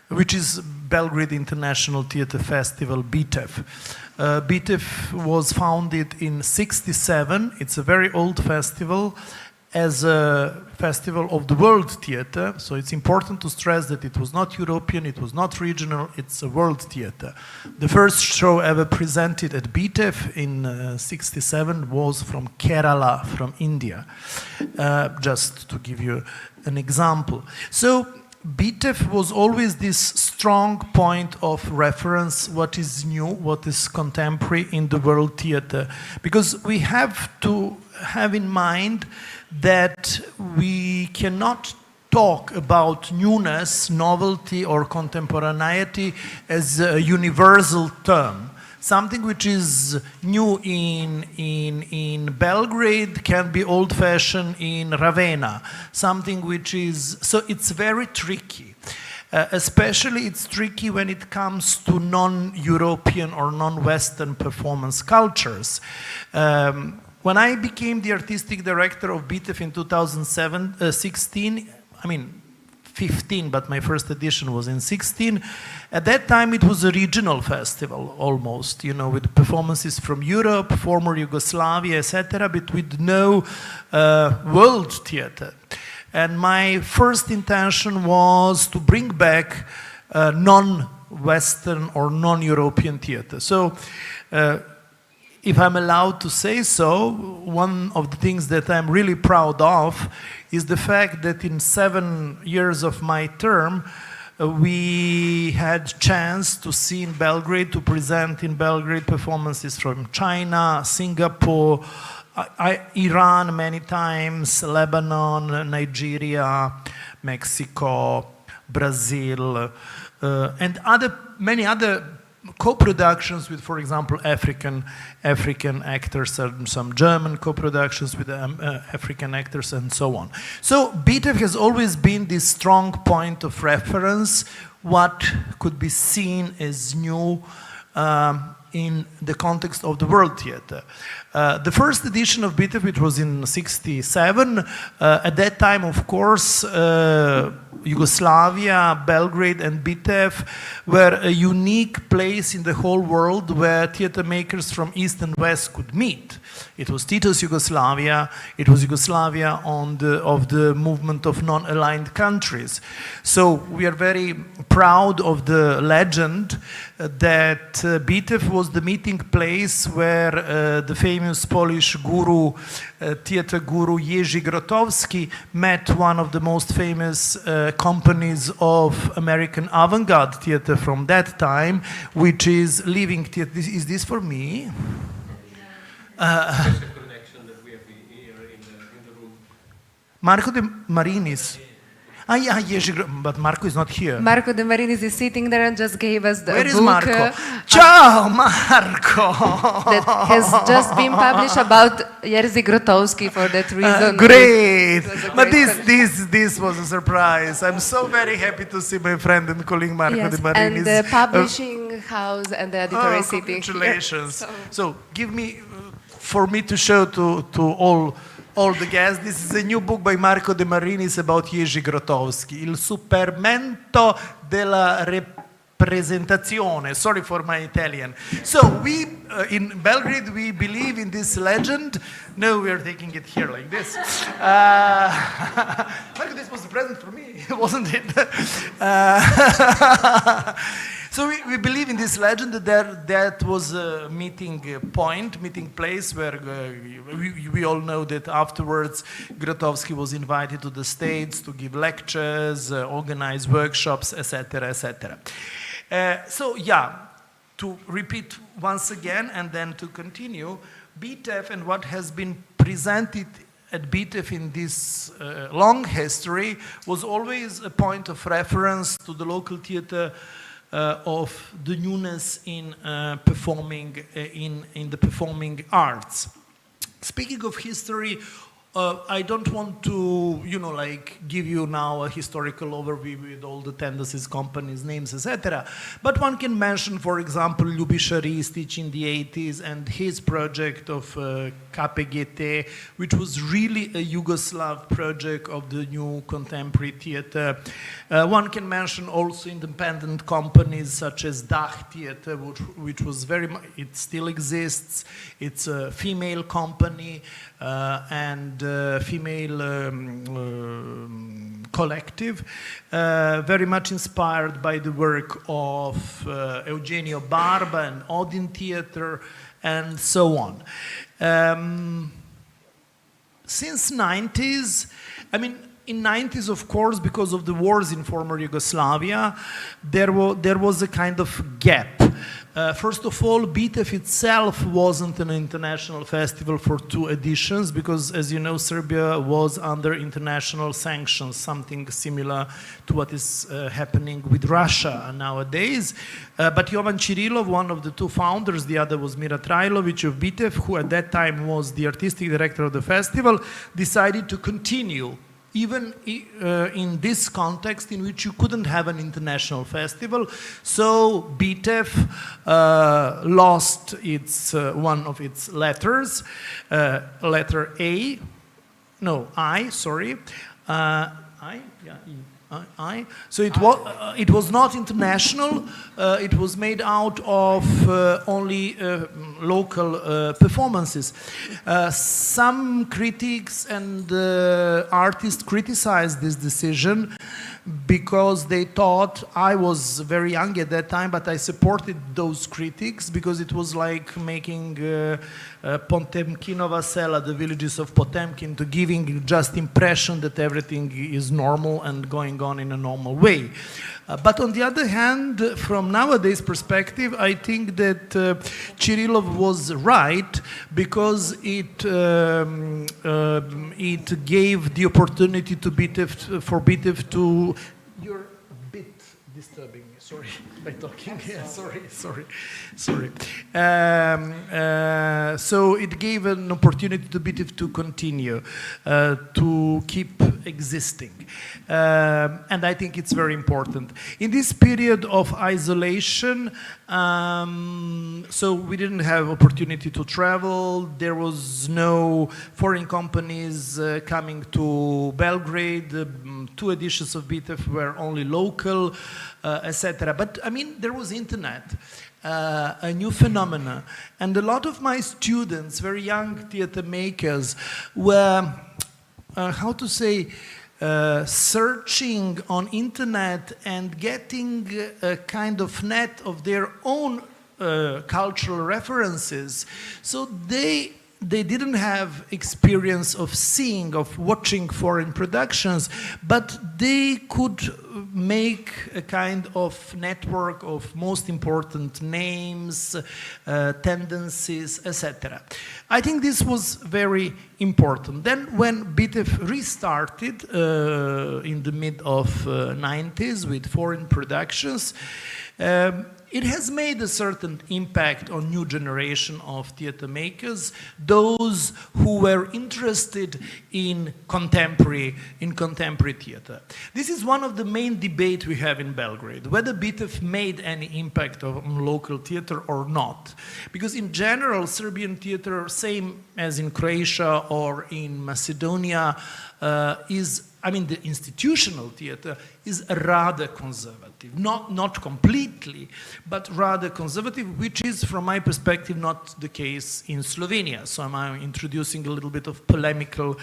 G: which is Belgrade International Theatre Festival, BITEF. BITEF was founded in '67. It's a very old festival, as a festival of the world theater, so it's important to stress that it was not European, it was not regional, it's a world theater. The first show ever presented at BTEF in '67 was from Kerala, from India, just to give you an example. So BTEF was always this strong point of reference, what is new, what is contemporary in the world theater, because we have to have in mind that we cannot talk about newness, novelty, or contemporaneity as a universal term. Something which is new in Belgrade can be old-fashioned in Ravenna. Something which is, so it's very tricky. Especially it's tricky when it comes to non-European or non-Western performance cultures. When I became the artistic director of BTEF in 2016, I mean 15, but my first edition was in 16. At that time it was a regional festival almost, you know, with performances from Europe, former Yugoslavia, etc., but with no world theater. And my first intention was to bring back non-Western or non-European theater. So if I'm allowed to say so, one of the things that I'm really proud of is the fact that in 7 years of my term, we had chance to see in Belgrade, to present in Belgrade performances from China, Singapore, Iran many times, Lebanon, Nigeria, Mexico, Brazil, and many other co-productions with, for example, African actors, and some German co-productions with African actors, and so on. So BTEF has always been this strong point of reference, what could be seen as new in the context of the world theater. The first edition of BTEF, which was in '67, at that time, of course, Yugoslavia, Belgrade, and BTEF were a unique place in the whole world where theater makers from East and West could meet. It was Tito's Yugoslavia, it was Yugoslavia of the movement of non-aligned countries. So we are very proud of the legend that BTEF was the meeting place where the famous Polish guru, theater guru Jerzy Grotowski met one of the most famous companies of American avant-garde theater from that time, which is Living Theater. Is this for me?
H: Connection that we have here in the room.
G: Marco de Marinis. Yeah, but Marco is not here.
C: Marco de Marinis is sitting there and just gave us the
G: Where
C: book.
G: Is Marco? Ciao, Marco!
C: That has just been published about Jerzy Grotowski for that reason.
G: Great! But
C: great
G: this was a surprise. I'm so very happy to see my friend and colleague Marco de Marinis.
C: And the publishing house and the editor is sitting
G: congratulations.
C: here.
G: So give me, for me to show to all the guests, this is a new book by Marco de Marinis about Jerzy Grotowski, Il supermento della rappresentazione. Sorry for my Italian. So we, in Belgrade, we believe in this legend. No, we are taking it here like this. Marco, this was a present for me, wasn't it? So we believe in this legend that that was a meeting point, meeting place where we all know that afterwards Grotowski was invited to the States to give lectures, organize workshops, etc., etc. So yeah, to repeat once again and then to continue, BTEF and what has been presented at BTEF in this long history was always a point of reference to the local theater of the newness in performing in the performing arts. Speaking of history, I don't want to, give you now a historical overview with all the tendencies, companies, names, etc. But one can mention, for example, Ljubiša Ristić in the 80s and his project of KPGT, which was really a Yugoslav project of the new contemporary theater. One can mention also independent companies such as Dah Theater, which was it still exists. It's a female company, and female collective, very much inspired by the work of Eugenio Barba and Odin Theater and so on. Since 90s, I mean, in 90s, of course, because of the wars in former Yugoslavia, there was a kind of gap. First of all, BITEF itself wasn't an international festival for 2 editions because, as you know, Serbia was under international sanctions, something similar to what is happening with Russia nowadays. But Jovan Chirilov, one of the 2 founders, the other was Mira Trajlovic of BITEF, who at that time was the artistic director of the festival, decided to continue even in this context in which you couldn't have an international festival. So BITEF lost its, one of its letters, letter I, sorry. So it was not international. It was made out of only local performances. Some critics and artists criticized this decision because they thought, I was very young at that time, but I supported those critics because it was like making Potemkinova Sela, the villages of Potemkin, to giving just impression that everything is normal and going on in a normal way. But on the other hand, from nowadays perspective, I think that Chirilov was right because it gave the opportunity to for BITEF to. You're a bit disturbing me. Sorry, by talking. Yeah, sorry. So it gave an opportunity to BITEF to continue, to keep existing. And I think it's very important. In this period of isolation, so we didn't have opportunity to travel. There was no foreign companies coming to Belgrade. 2 editions of BITEF were only local, etc. But I mean, there was internet. A new phenomena. And a lot of my students, very young theater makers, were, how to say, searching on internet and getting a kind of net of their own cultural references. So they didn't have experience of seeing, of watching foreign productions, but they could make a kind of network of most important names, tendencies, etc. I think this was very important. Then when BITEF restarted in the mid of 90s with foreign productions, it has made a certain impact on new generation of theater makers, those who were interested in contemporary theater. This is one of the main debates we have in Belgrade, whether BITEF made any impact on local theater or not. Because in general, Serbian theater, same as in Croatia or in Macedonia, the institutional theater is rather conservative. Not completely, but rather conservative, which is, from my perspective, not the case in Slovenia. So I'm introducing a little bit of polemical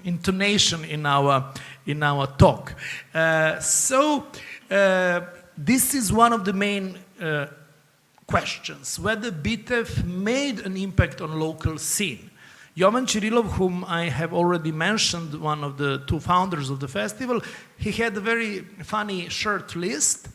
G: intonation in our talk. This is one of the main questions, whether BITEF made an impact on local scene. Jovan Chirilov, whom I have already mentioned, one of the 2 founders of the festival, he had a very funny short list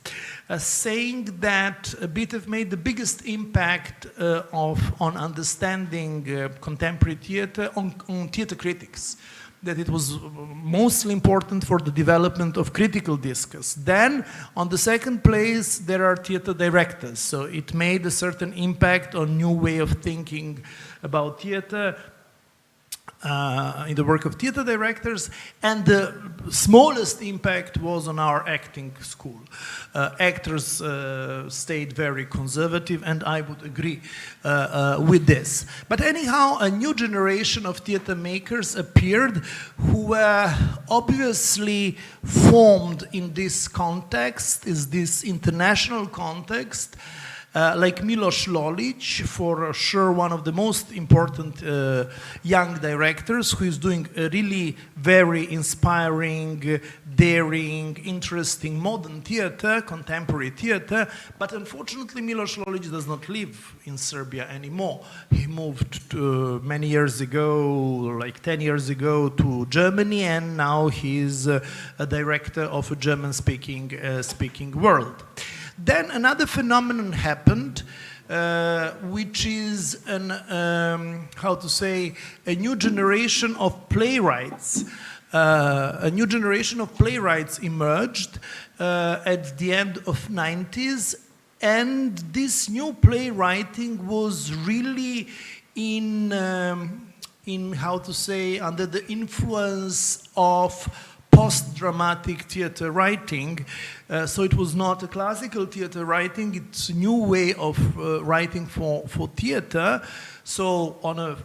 G: saying that BITEF made the biggest impact on understanding contemporary theater on theater critics, that it was mostly important for the development of critical discourse. Then, on the second place, there are theater directors. So it made a certain impact on new way of thinking about theater, in the work of theater directors, and the smallest impact was on our acting school. Actors stayed very conservative, and I would agree with this. But anyhow, a new generation of theater makers appeared who were obviously formed in this context, is this international context, like Milos Lolic, for sure one of the most important young directors, who is doing a really very inspiring, daring, interesting modern theater, contemporary theater. But unfortunately, Milos Lolic does not live in Serbia anymore. He moved many years ago, like 10 years ago, to Germany, and now he's a director of a German-speaking world. Then another phenomenon happened, which is how to say, a new generation of playwrights. A new generation of playwrights emerged at the end of 90s, and this new playwriting was really in how to say, under the influence of post-dramatic theater writing. So it was not a classical theater writing, it's a new way of writing for theater. So on a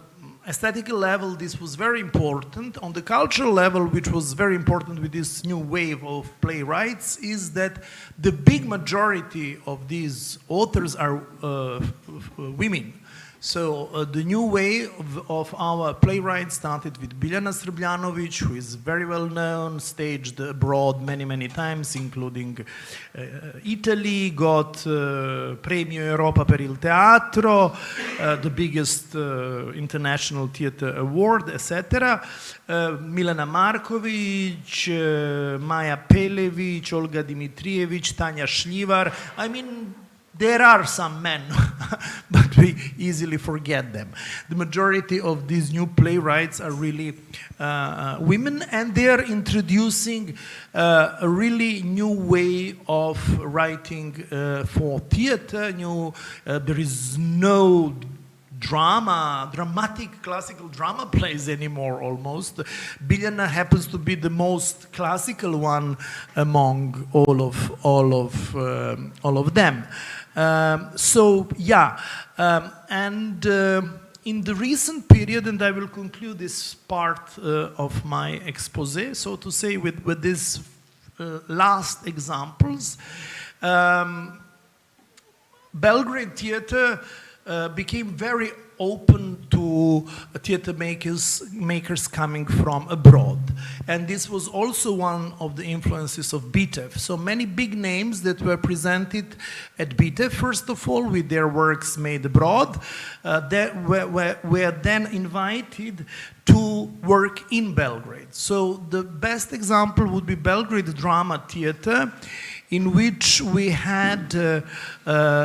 G: aesthetical level, this was very important. On the cultural level, which was very important with this new wave of playwrights, is that the big majority of these authors are women. So the new way of our playwright started with Biljana Srbljanović, who is very well known, staged abroad many times, including Italy, got Premio Europa per il Teatro, the biggest international theater award, etc. Milana Marković, Maja Pelević, Olga Dimitrijević, Tanja Šljivar. I mean, there are some men, but we easily forget them. The majority of these new playwrights are really women, and they are introducing a really new way of writing for theater. There is no dramatic classical drama plays anymore, almost. Biljana happens to be the most classical one among all of them. In the recent period, and I will conclude this part of my expose, so to say, with these last examples, Belgrade theater became very open to theater makers coming from abroad. And this was also one of the influences of BITEF. So many big names that were presented at BITEF, first of all, with their works made abroad, that were then invited to work in Belgrade. So the best example would be Belgrade Drama Theater, in which we had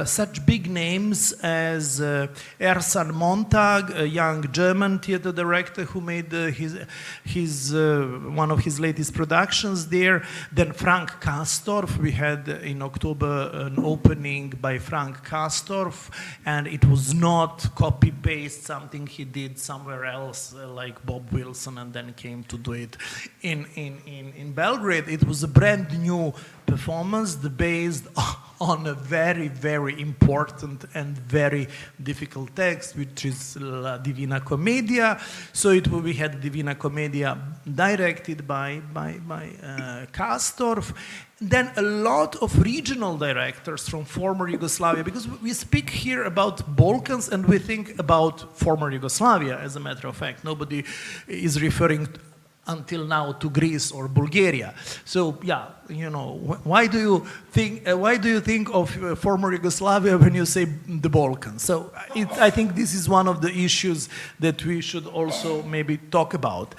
G: such big names as Ersan Montag, a young German theater director who made one of his latest productions there. Then Frank Kastorf, we had in October an opening by Frank Kastorf, and it was not copy-paste something he did somewhere else, like Bob Wilson, and then came to do it in Belgrade. It was a brand new performance based on a very, very important and very difficult text, which is La Divina Commedia. So we had Divina Commedia directed by Kastorf. Then a lot of regional directors from former Yugoslavia, because we speak here about Balkans and we think about former Yugoslavia, as a matter of fact. Nobody is referring until now to Greece or Bulgaria. So yeah, you know, why do you think of former Yugoslavia when you say the Balkans? So I think this is one of the issues that we should also maybe talk about.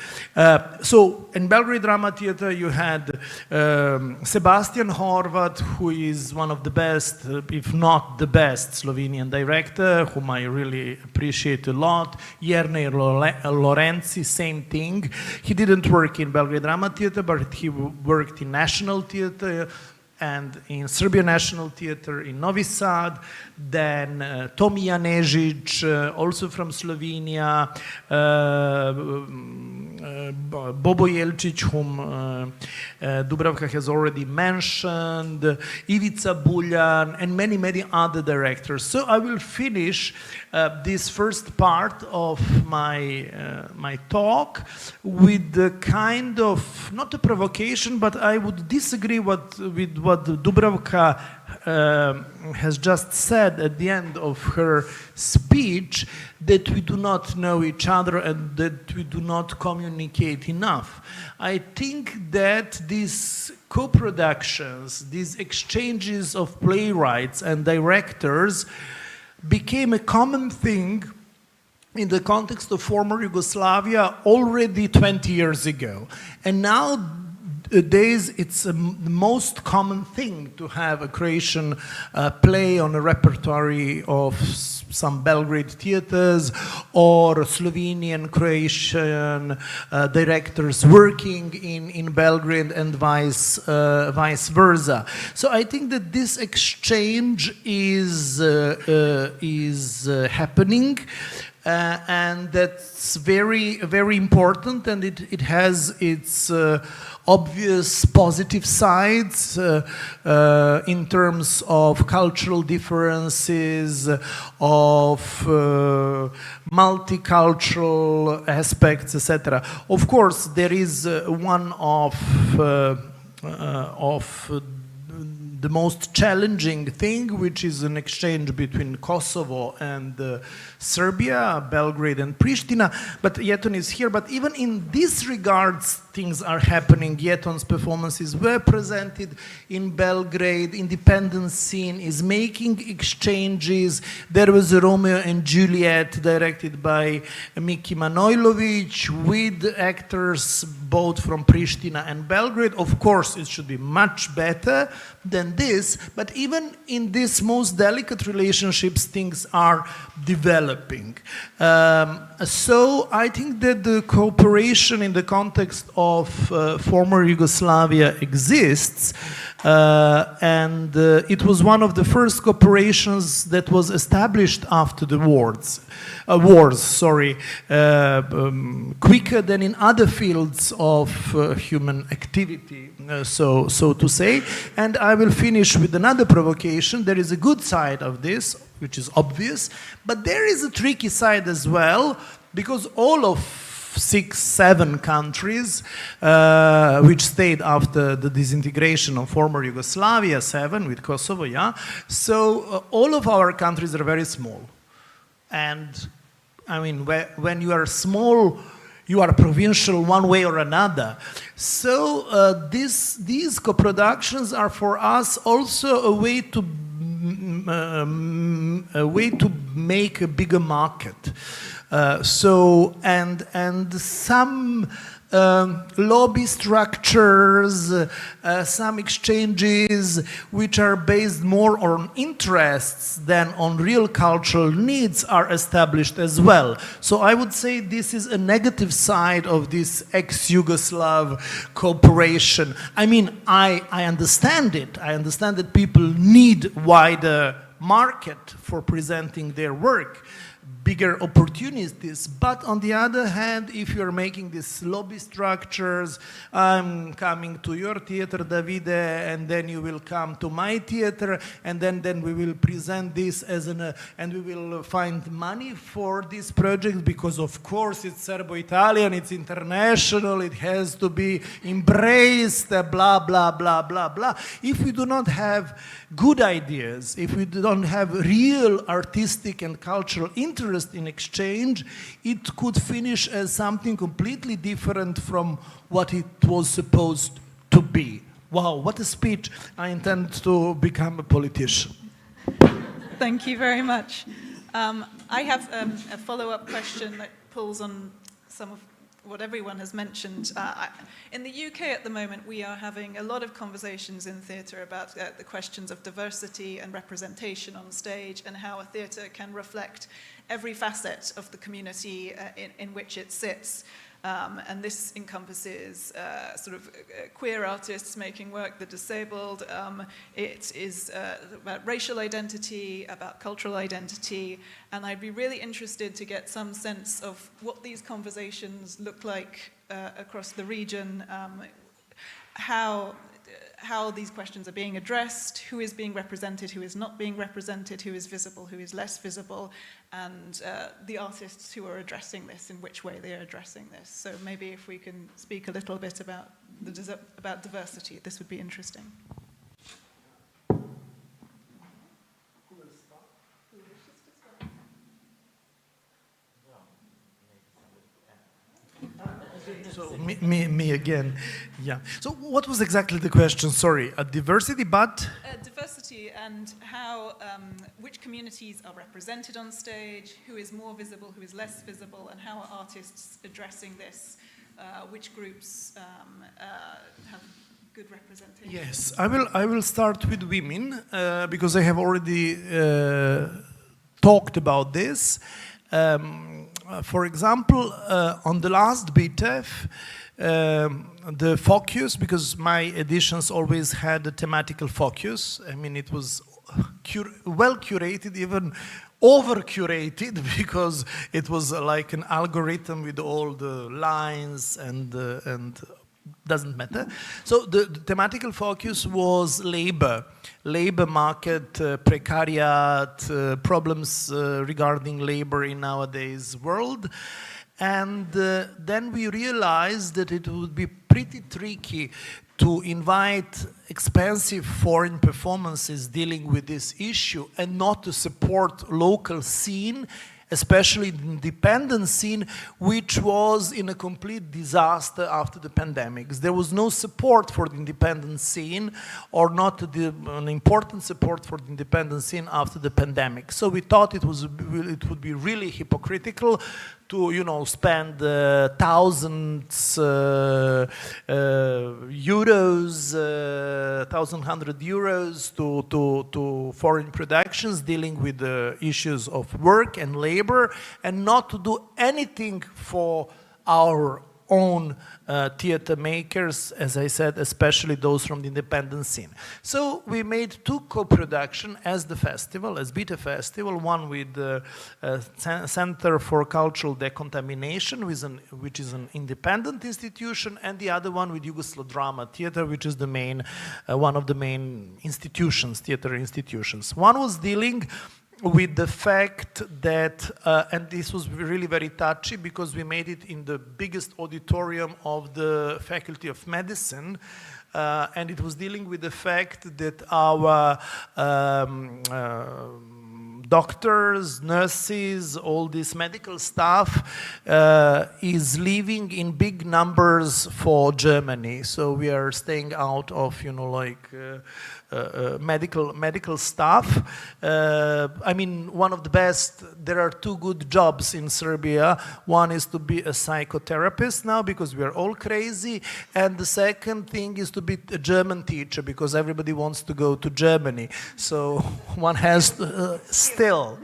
G: So in Belgrade Drama Theater you had Sebastian Horvat, who is one of the best, if not the best, Slovenian director, whom I really appreciate a lot. Jernej Lorenzi, same thing. He didn't work in Belgrade Drama Theater, but he worked in National Theater and in Serbian National Theater in Novi Sad. Then Tomi Janežić, also from Slovenia, Bobo Jelčić, whom Dubravka has already mentioned, Ivica Buljan, and many, many other directors. So I will finish this first part of my talk with the kind of, not a provocation, but I would disagree with what Dubravka has just said at the end of her speech that we do not know each other and that we do not communicate enough. I think that these co-productions, these exchanges of playwrights and directors became a common thing in the context of former Yugoslavia already 20 years ago. And nowadays it's the most common thing to have a Croatian play on a repertory of some Belgrade theaters or Slovenian, Croatian directors working in Belgrade and vice versa. So I think that this exchange is happening. And that's very, very important, and it has its obvious positive sides in terms of cultural differences, of multicultural aspects, etc. Of course, there is one of the most challenging thing, which is an exchange between Kosovo and Serbia, Belgrade and Pristina, but Jeton is here. But even in this regards, things are happening. Jeton's performances were presented in Belgrade. Independent scene is making exchanges. There was a Romeo and Juliet directed by Miki Manojlović with actors both from Pristina and Belgrade. Of course, it should be much better than this, but even in these most delicate relationships, things are developing. So I think that the cooperation in the context of former Yugoslavia exists, and it was one of the first cooperations that was established after the wars, quicker than in other fields of human activity, so to say. And I will finish with another provocation. There is a good side of this, which is obvious, but there is a tricky side as well, because all of 6-7 countries which stayed after the disintegration of former Yugoslavia, 7 with Kosovo, yeah. So all of our countries are very small. And I mean, when you are small, you are provincial one way or another. So these co-productions are for us also a way to make a bigger market. And some lobby structures, some exchanges which are based more on interests than on real cultural needs are established as well. So I would say this is a negative side of this ex-Yugoslav cooperation. I mean, I understand it. I understand that people need wider market for presenting their work, bigger opportunities, but on the other hand, if you're making these lobby structures, I'm coming to your theater, Davide, and then you will come to my theater, and then we will present this as and we will find money for this project, because of course it's Serbo-Italian, it's international, it has to be embraced, blah, blah, blah, blah, blah. If we do not have good ideas, if we don't have real artistic and cultural interest in exchange, it could finish as something completely different from what it was supposed to be. Wow, what a speech. I intend to become a politician.
D: Thank you very much. I have a follow-up question that pulls on some of what everyone has mentioned. In the UK at the moment, we are having a lot of conversations in theatre about the questions of diversity and representation on stage, and how a theatre can reflect every facet of the community in which it sits. And this encompasses sort of queer artists making work, the disabled. It is about racial identity, about cultural identity, and I'd be really interested to get some sense of what these conversations look like across the region, how these questions are being addressed, who is being represented, who is not being represented, who is visible, who is less visible, and the artists who are addressing this, in which way they are addressing this. So maybe if we can speak a little bit about diversity, this would be interesting.
G: So me again, yeah. So what was exactly the question? Sorry, diversity, but
D: Diversity and how, which communities are represented on stage, who is more visible, who is less visible, and how are artists addressing this? Which groups have good representation?
G: yes, I will start with women because I have already talked about this. For example, on the last BTEF, the focus, because my editions always had a thematical focus. I mean, it was well curated, even over curated, because it was like an algorithm with all the lines and doesn't matter. So the thematical focus was labor market, precariat, problems regarding labor in nowadays world. And then we realized that it would be pretty tricky to invite expensive foreign performances dealing with this issue and not to support local scene, especially the independent scene, which was in a complete disaster after the pandemics. There was no support for the independent scene, or not an important support for the independent scene after the pandemic. So we thought it would be really hypocritical to, you know, spend thousands euros, 1,100 euros to foreign productions dealing with the issues of work and labor, and not to do anything for our own theater makers, as I said, especially those from the independent scene. So we made two co-productions as the festival, as Beta Festival, one with the Center for Cultural Decontamination, which is an independent institution, and the other one with Yugoslav Drama Theater, which is the main, one of the main institutions, theater institutions. One was dealing with the fact that, and this was really very touchy because we made it in the biggest auditorium of the Faculty of Medicine, and it was dealing with the fact that our doctors, nurses, all this medical staff is leaving in big numbers for Germany. So we are staying out of, you know, like medical staff. I mean, one of the best, there are two good jobs in Serbia. One is to be a psychotherapist now because we are all crazy. And the second thing is to be a German teacher because everybody wants to go to Germany. So one has to, still.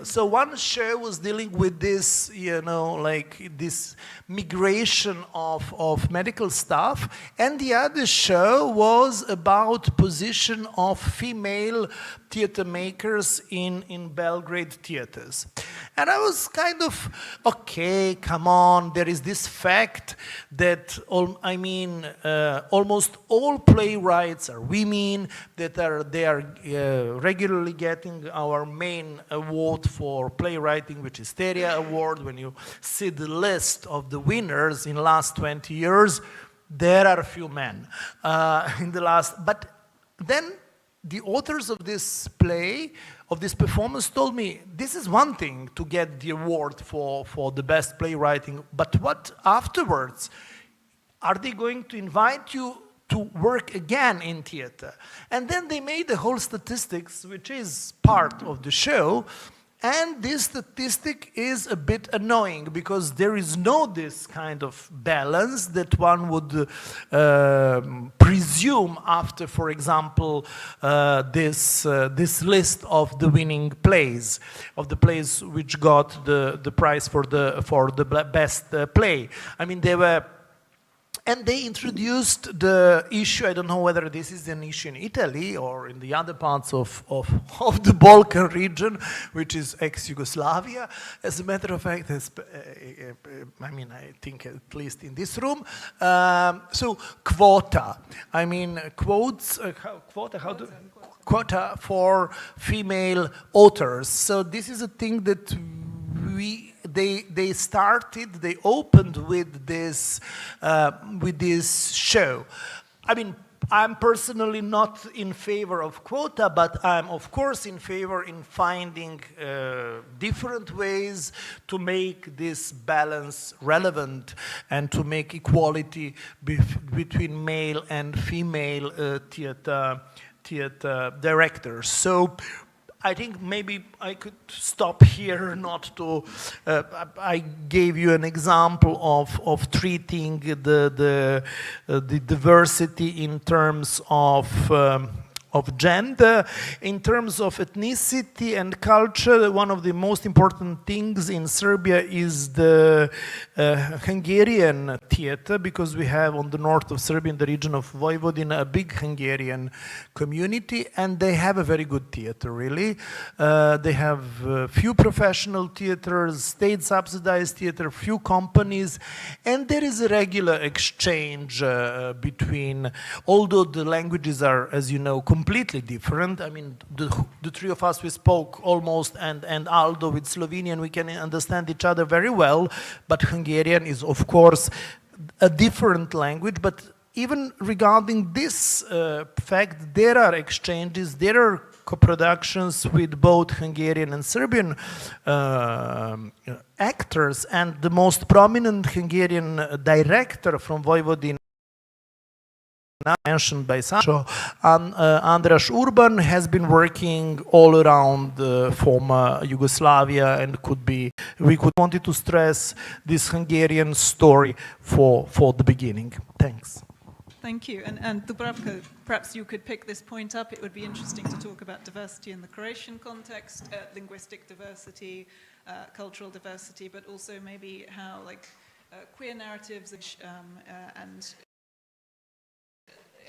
G: So one show was dealing with this, you know, like this migration of medical staff, and the other show was about position of female theater makers in Belgrade theaters. And I was kind of, okay, come on, there is this fact that, almost all playwrights are women, that they are regularly getting our main award for playwriting, which is Teria Award. When you see the list of the winners in the last 20 years, there are a few men in the last, but then the authors of this play, of this performance, told me, this is one thing to get the award for the best playwriting, but what afterwards? Are they going to invite you to work again in theater? And then they made the whole statistics, which is part of the show, and this statistic is a bit annoying because there is no this kind of balance that one would presume after, for example, this list of the winning plays, of the plays which got the prize for the best play. I mean, they were. And they introduced the issue, I don't know whether this is an issue in Italy or in the other parts of the Balkan region, which is ex-Yugoslavia. As a matter of fact, I think at least in this room. So quota, quota for female authors. So this is a thing that they opened with this show. I mean, I'm personally not in favor of quota, but I'm of course in favor in finding different ways to make this balance relevant and to make equality between male and female theater directors. So I think maybe I could stop here, not to, I gave you an example of treating the diversity in terms of gender. In terms of ethnicity and culture, one of the most important things in Serbia is the Hungarian theater, because we have on the north of Serbia, in the region of Vojvodina, a big Hungarian community, and they have a very good theater, really. They have few professional theaters, state-subsidized theater, few companies, and there is a regular exchange between, although the languages are, as you know, completely different. I mean, the three of us, we spoke almost, and Aldo with Slovenian, we can understand each other very well, but Hungarian is, of course, a different language. But even regarding this fact, there are exchanges, there are co-productions with both Hungarian and Serbian actors, and the most prominent Hungarian director from Vojvodina, mentioned by Sasho, Andras Urban, has been working all around former Yugoslavia, and we wanted to stress this Hungarian story for the beginning. Thanks.
D: Thank you. And Dubravka, perhaps you could pick this point up. It would be interesting to talk about diversity in the Croatian context, linguistic diversity, cultural diversity, but also maybe how queer narratives and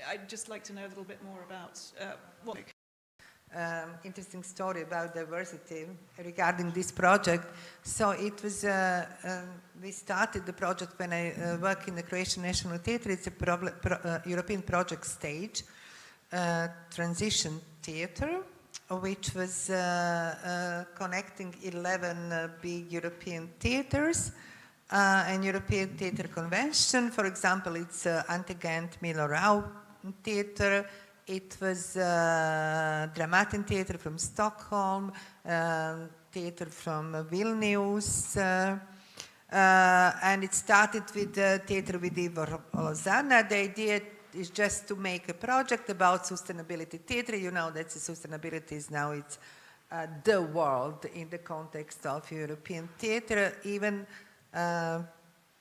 D: I'd just like to know a little bit more about what...
F: Interesting story about diversity regarding this project. So it was, we started the project when I work in the Croatian National Theatre. It's a European project stage, transition theatre, which was connecting 11 big European theatres and European Theatre Convention. For example, it's Antegant Milorau Theatre. It was Dramaten Theatre from Stockholm, theatre from Vilnius, and it started with the theatre with Ivan Medenica. The idea is just to make a project about sustainability theatre. You know that sustainability is now it's the world in the context of European theatre. Even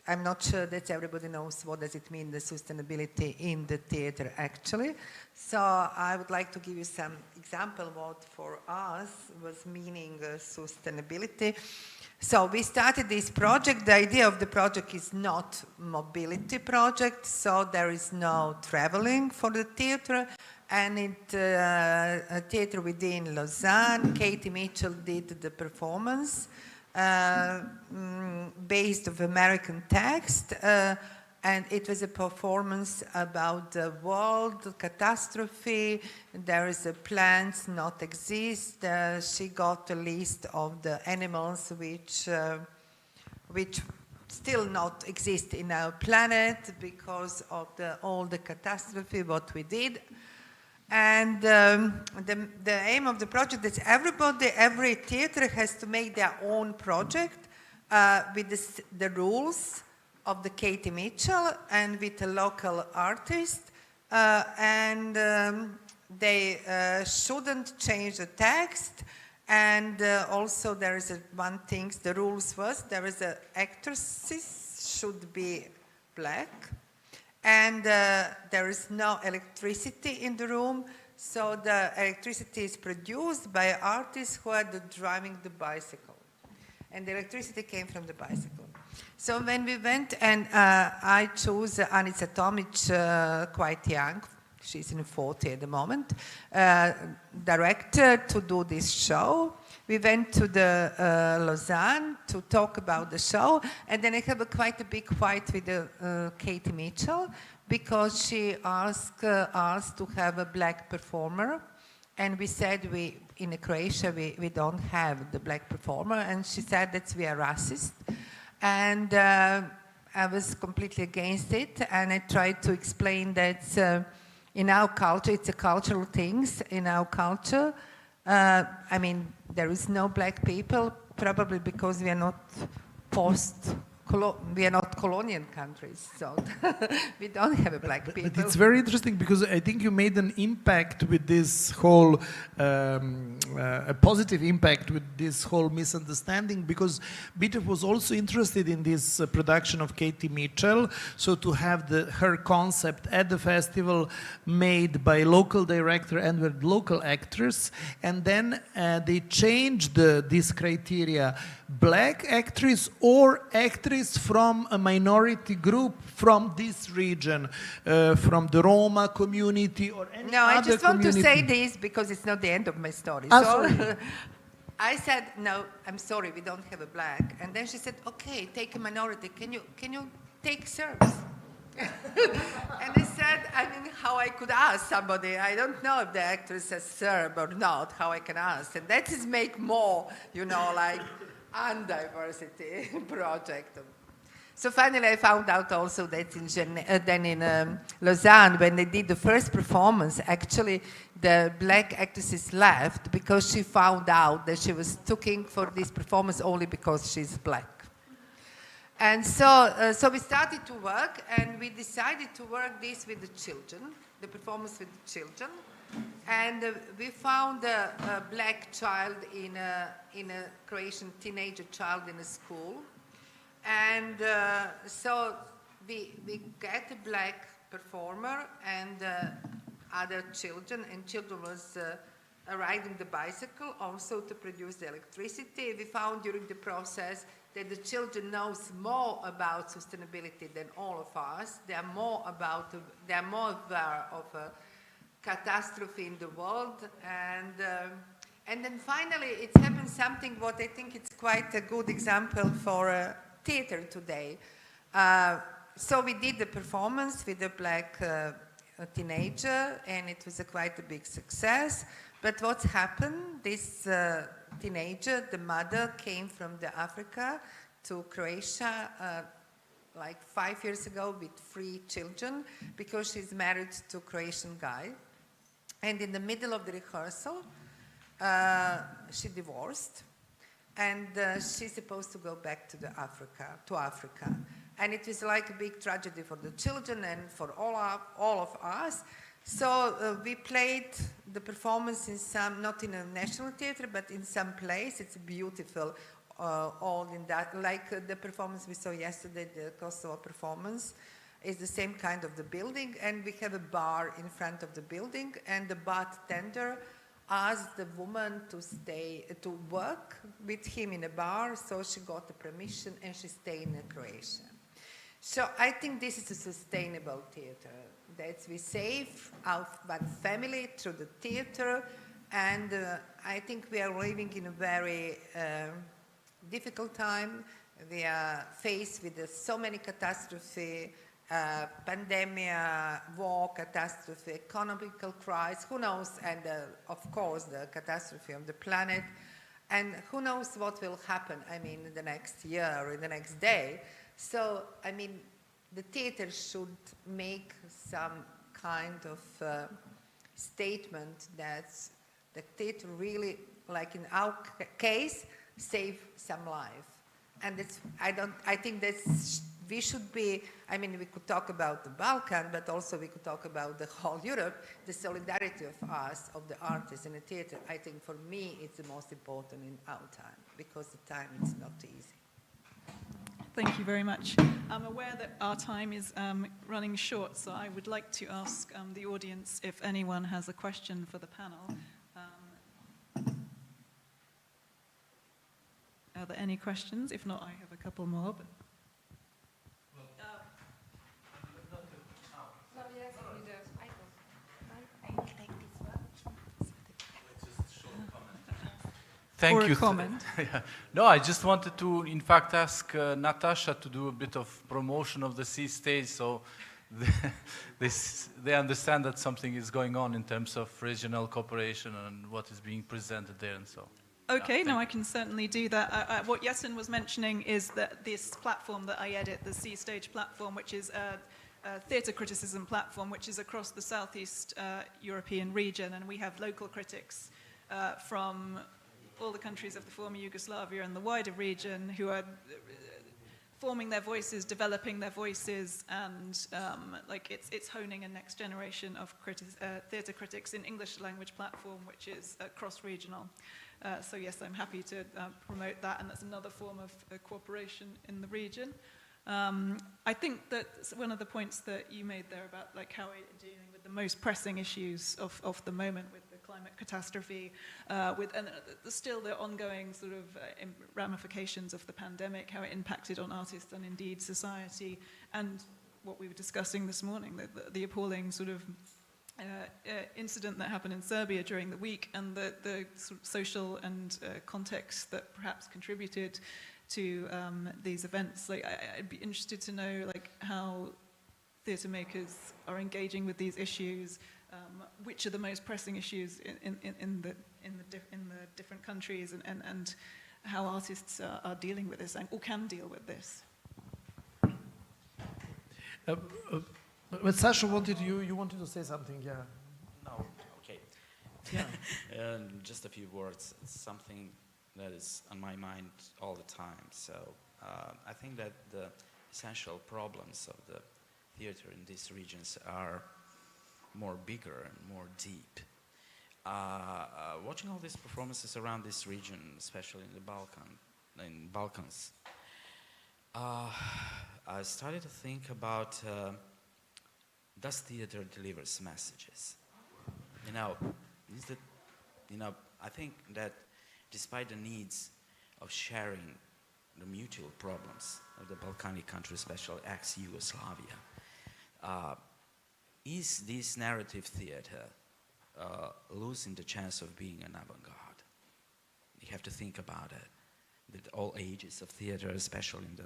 F: I'm not sure that everybody knows what does it mean, the sustainability in the theatre actually. So I would like to give you some example what for us was meaning sustainability. So we started this project. The idea of the project is not mobility project, so there is no traveling for the theatre. And it a theatre within Lausanne. Katie Mitchell did the performance. Based of American text, and it was a performance about the world catastrophe. There is a plants not exist. She got a list of the animals which still not exist in our planet because of all the catastrophe what we did. And the aim of the project is every theater has to make their own project with the rules of the Katie Mitchell and with a local artist. And they shouldn't change the text. And also there is one thing, the rules was there is actresses should be black. And there is no electricity in the room, so the electricity is produced by artists who are driving the bicycle. And the electricity came from the bicycle. So when we went, and I chose Anica Tomic, quite young, she's in 40 at the moment, director to do this show. We went to the Lausanne to talk about the show, and then I have quite a big fight with Katie Mitchell because she asked us to have a black performer, and we said in Croatia we don't have the black performer, and she said that we are racist, and I was completely against it, and I tried to explain that in our culture, it's a cultural things in our culture. I mean, there is no black people, probably because we are not we are not colonial countries, so we don't have a black people.
G: But it's very interesting because I think you made an impact with this whole, a positive impact with this whole misunderstanding, because Bita was also interested in this production of Katie Mitchell, so to have her concept at the festival made by local director and with local actors, and then they changed this criteria, black actress or actress from a minority group from this region, from the Roma community or any other community.
F: No, I just want to say this because it's not the end of my story.
G: Sorry.
F: I said, no, I'm sorry, we don't have a black. And then she said, okay, take a minority. Can you take Serbs? And I said, I mean, how I could ask somebody, I don't know if the actress is Serb or not, how I can ask. And that is make more, you know, like, undiversity project. So finally I found out also that in Lausanne, when they did the first performance, actually the black actresses left because she found out that she was looking for this performance only because she's black. And so we started to work, and we decided to work this with the children, the performance with the children. And we found a black child in a Croatian teenager child in a school. And so we get a black performer and other children, and children was riding the bicycle also to produce the electricity. We found during the process that the children knows more about sustainability than all of us. They are more aware of catastrophe in the world, and then finally it happened something what I think it's quite a good example for theater today. So we did the performance with a black teenager, and it was quite a big success. But what happened, this teenager, the mother came from Africa to Croatia like 5 years ago with 3 children because she's married to a Croatian guy. And in the middle of the rehearsal, she divorced, and she's supposed to go back to Africa. And it was like a big tragedy for the children and for all of us. So we played the performance in some, not in a national theater, but in some place. It's beautiful, all in that, like the performance we saw yesterday, the Kosovo performance. Is the same kind of the building, and we have a bar in front of the building, and the bartender asked the woman to work with him in a bar, so she got the permission and she stayed in Croatia. So I think this is a sustainable theater, that we save our family through the theater, and I think we are living in a very difficult time. We are faced with so many catastrophes, pandemic, war, catastrophe, economical crisis, who knows, and of course the catastrophe of the planet, and who knows what will happen, I mean, in the next year or in the next day. So, I mean, the theater should make some kind of statement that the theater really, like in our case, save some life. And it's, I think that's, we should be, I mean, we could talk about the Balkan, but also we could talk about the whole Europe, the solidarity of us, of the artists in the theater. I think for me, it's the most important in our time, because the time is not easy.
D: Thank you very much. I'm aware that our time is running short, so I would like to ask the audience if anyone has a question for the panel. Are there any questions? If not, I have a couple more. But
I: Thank you.
D: Comment.
I: No, I just wanted to, in fact, ask Natasha to do a bit of promotion of the Sea Stage, so they understand that something is going on in terms of regional cooperation and what is being presented there, and so.
D: Okay,
I: yeah,
D: no, I can certainly do that. What Jessen was mentioning is that this platform that I edit, the Sea Stage platform, which is theatre criticism platform, which is across the Southeast European region, and we have local critics from all the countries of the former Yugoslavia and the wider region who are forming their voices, developing their voices, and it's honing a next generation of theatre critics in English language platform, which is cross-regional. So yes, I'm happy to promote that, and that's another form of cooperation in the region. I think that one of the points that you made there about how we're dealing with the most pressing issues of the moment, with the climate catastrophe, and still the ongoing sort of ramifications of the pandemic, how it impacted on artists and indeed society, and what we were discussing this morning, the appalling sort of incident that happened in Serbia during the week, and the sort of social and context that perhaps contributed to these events. I'd be interested to know how theatre makers are engaging with these issues, which are the most pressing issues in the different countries, and how artists are dealing with this or can deal with this.
G: But Sasha you wanted to say something, yeah?
E: No, okay.
G: Yeah.
E: Just a few words. It's something that is on my mind all the time. So I think that the essential problems of the theater in these regions are more bigger and more deep. Watching all these performances around this region, especially in the Balkans, I started to think about does theater delivers messages? I think that despite the needs of sharing the mutual problems of the Balkanic countries, especially ex-Yugoslavia, is this narrative theater losing the chance of being an avant-garde? You have to think about it. That all ages of theater, especially in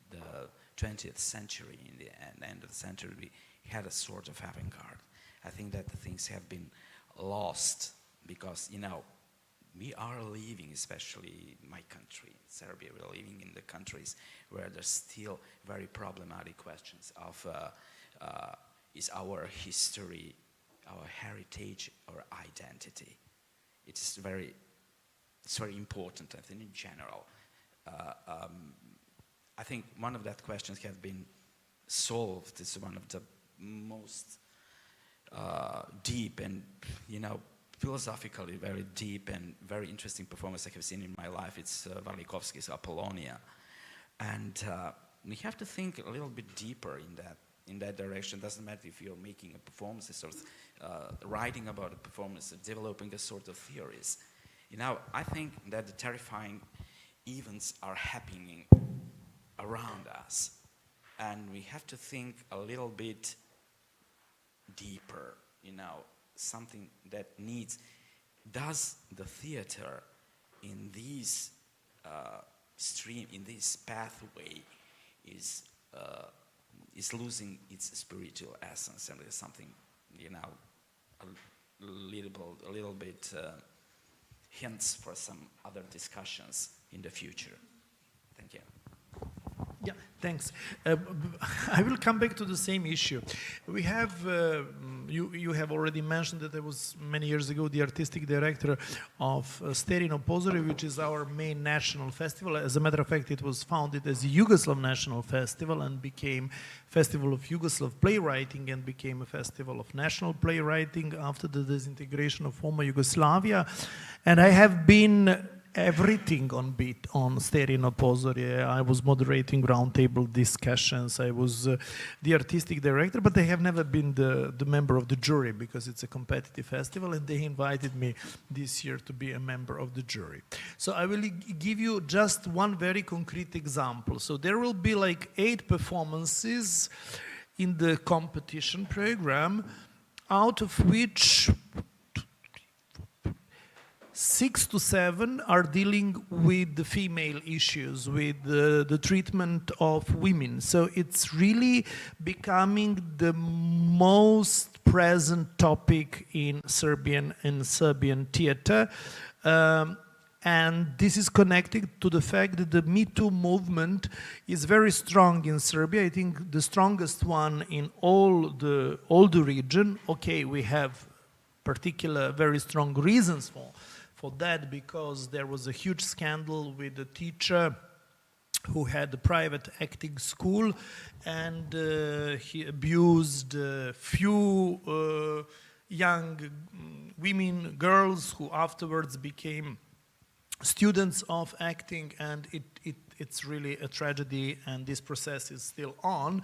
E: the 20th century, in the end of the century, we had a sort of avant-garde. I think that the things have been lost because, we are living, especially my country, Serbia, we're living in the countries where there's still very problematic questions of is our history, our heritage, our identity. It's very important, I think, in general. I think one of that questions have been solved. It's one of the most deep and, philosophically very deep and very interesting performance I have seen in my life. It's Valikovsky's Apollonia. And we have to think a little bit deeper in that direction. It doesn't matter if you're making a performance or writing about a performance, developing a sort of theories. I think that the terrifying events are happening around us. And we have to think a little bit deeper, something that needs, does the theater in this stream, in this pathway, is losing its spiritual essence, and there's something, a little bit hints for some other discussions in the future. Thank you.
G: Yeah, thanks. I will come back to the same issue. We have, you have already mentioned that I was many years ago the artistic director of Sterino Pozori, which is our main national festival. As a matter of fact, it was founded as a Yugoslav National Festival and became Festival of Yugoslav Playwriting and became a Festival of National Playwriting after the disintegration of former Yugoslavia. And I have been everything on beat on Sterino Pozori. I was moderating roundtable discussions. I was the artistic director, but I have never been the member of the jury because it's a competitive festival, and they invited me this year to be a member of the jury. So I will give you just one very concrete example. So there will be like 8 performances in the competition program, out of which 6 to 7 are dealing with the female issues, with the treatment of women. So it's really becoming the most present topic in Serbian theater. And this is connected to the fact that the Me Too movement is very strong in Serbia. I think the strongest one in all the region. Okay, we have particular very strong reasons for that, because there was a huge scandal with a teacher who had a private acting school, and he abused a few young women, girls, who afterwards became students of acting, and it's really a tragedy, and this process is still on.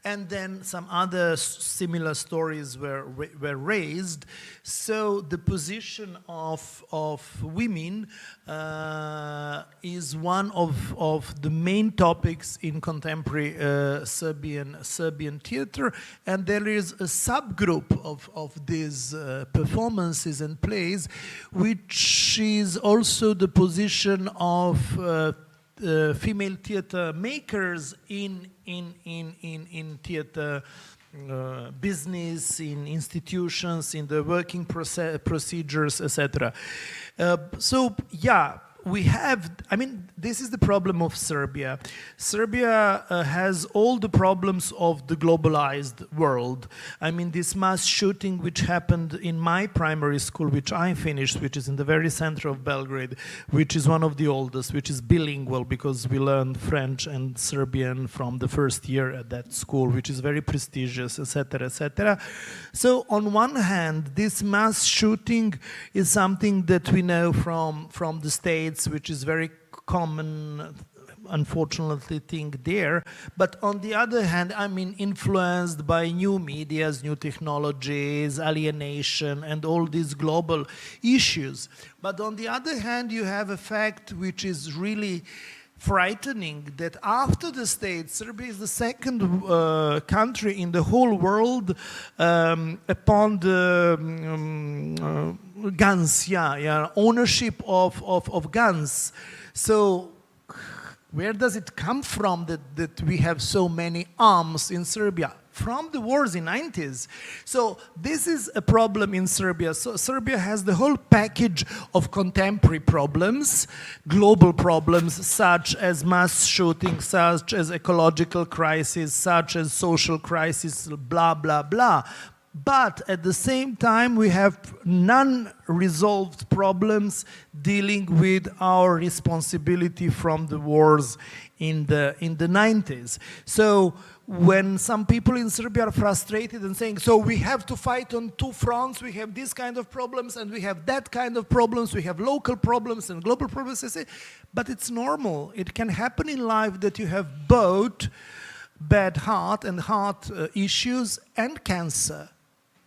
G: And then some other similar stories were raised. So the position of women is one of the main topics in contemporary Serbian theater, and there is a subgroup of these performances and plays, which is also the position of female theater makers in theater business, in institutions, in the working procedures, etc. So yeah, we have, I mean, this is the problem of Serbia. Serbia has all the problems of the globalized world. I mean, this mass shooting which happened in my primary school, which I finished, which is in the very center of Belgrade, which is one of the oldest, which is bilingual, because we learned French and Serbian from the first year at that school, which is very prestigious, etc., etc. So on one hand, this mass shooting is something that we know from the States, which is very common, unfortunately, thing there. But on the other hand, I mean, influenced by new medias, new technologies, alienation, and all these global issues. But on the other hand, you have a fact which is really frightening, that after the States, Serbia is the second country in the whole world upon the guns, ownership of guns. So where does it come from that we have so many arms in Serbia? From the wars in the 90s. So this is a problem in Serbia. So Serbia has the whole package of contemporary problems, global problems, such as mass shooting, such as ecological crisis, such as social crisis, blah, blah, blah. But at the same time, we have non-resolved problems dealing with our responsibility from the wars in the 90s. So when some people in Serbia are frustrated and saying, so we have to fight on two fronts, we have this kind of problems and we have that kind of problems, we have local problems and global problems, I say, but it's normal. It can happen in life that you have both bad heart and heart issues and cancer.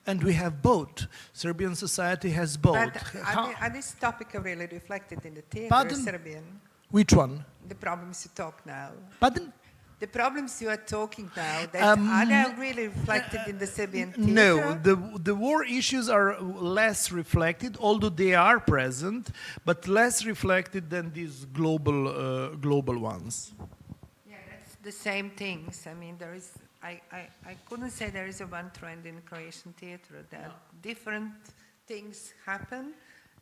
G: And we have both. Serbian society has both.
F: But are this topic really reflected in the theater,
G: Pardon?
F: Serbian?
G: Which one?
F: The problems you talk now.
G: Pardon?
F: The problems you are talking now, are they really reflected in the Serbian theater?
G: No, the war issues are less reflected, although they are present, but less reflected than these global ones.
F: Yeah, that's the same things. I mean, there is. I couldn't say there is a one trend in Croatian theater. That different things happen,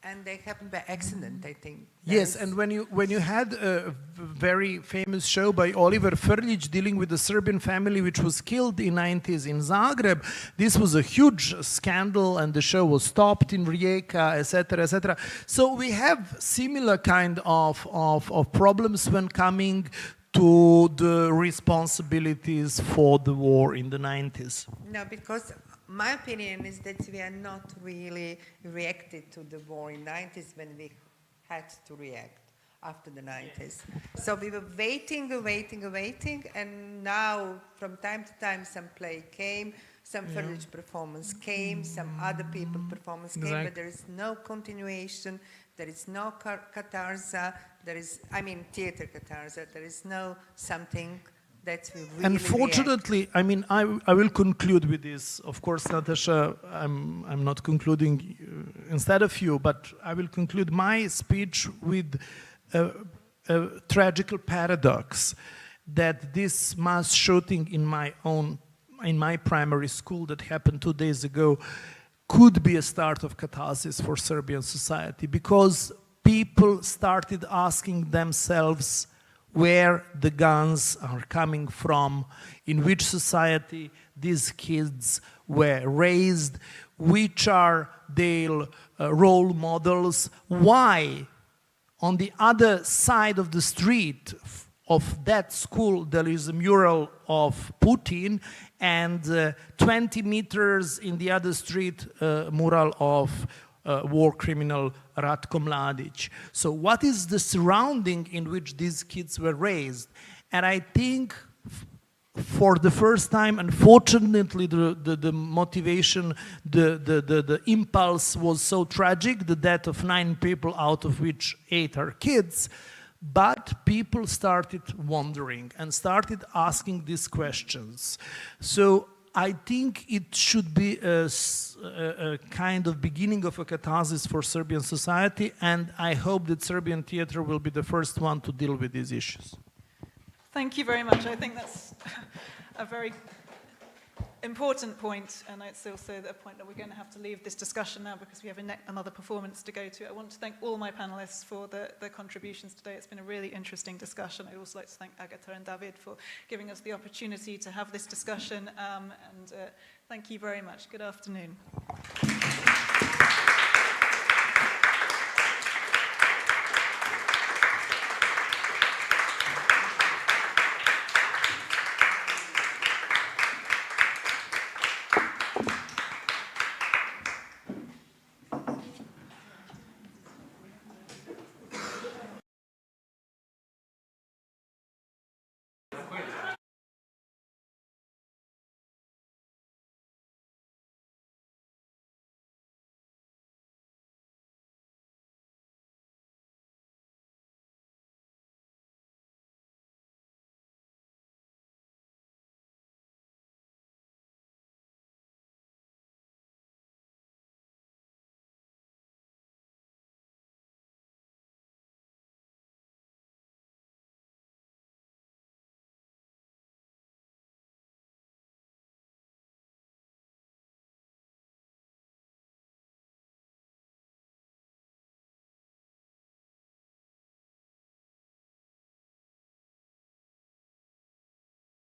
F: and they happen by accident, I think.
G: Yes, and when you had a very famous show by Oliver Frljić dealing with the Serbian family which was killed in the 90s in Zagreb, this was a huge scandal, and the show was stopped in Rijeka, etc., etc. So we have similar kind of problems when coming to the responsibilities for the war in the 90s.
F: No, because my opinion is that we are not really reacted to the war in the 90s when we had to react after the 90s. So we were waiting, and now from time to time some play came, some Frljić performance came, some other people performance came, but there is no continuation, there is no catarsa, there is, I mean, theater catarsa, there is no something that we really
G: Unfortunately, I mean, I will conclude with this. Of course, Natasha, I'm not concluding instead of you, but I will conclude my speech with a tragical paradox that this mass shooting in my primary school that happened 2 days ago could be a start of catharsis for Serbian society, because people started asking themselves where the guns are coming from, in which society these kids were raised, which are their role models, why on the other side of the street of that school there is a mural of Putin, and 20 meters in the other street mural of war criminal Ratko Mladic. So what is the surrounding in which these kids were raised? And I think for the first time, unfortunately, the motivation, the impulse was so tragic, the death of 9 people, out of which 8 are kids. But people started wondering and started asking these questions. So I think it should be a kind of beginning of a catharsis for Serbian society, and I hope that Serbian theater will be the first one to deal with these issues.
D: Thank you very much. I think that's a very important point, and it's also a point that we're going to have to leave this discussion now because we have another performance to go to. I want to thank all my panelists for their contributions today. It's been a really interesting discussion. I'd also like to thank Agata and David for giving us the opportunity to have this discussion, and thank you very much. Good afternoon.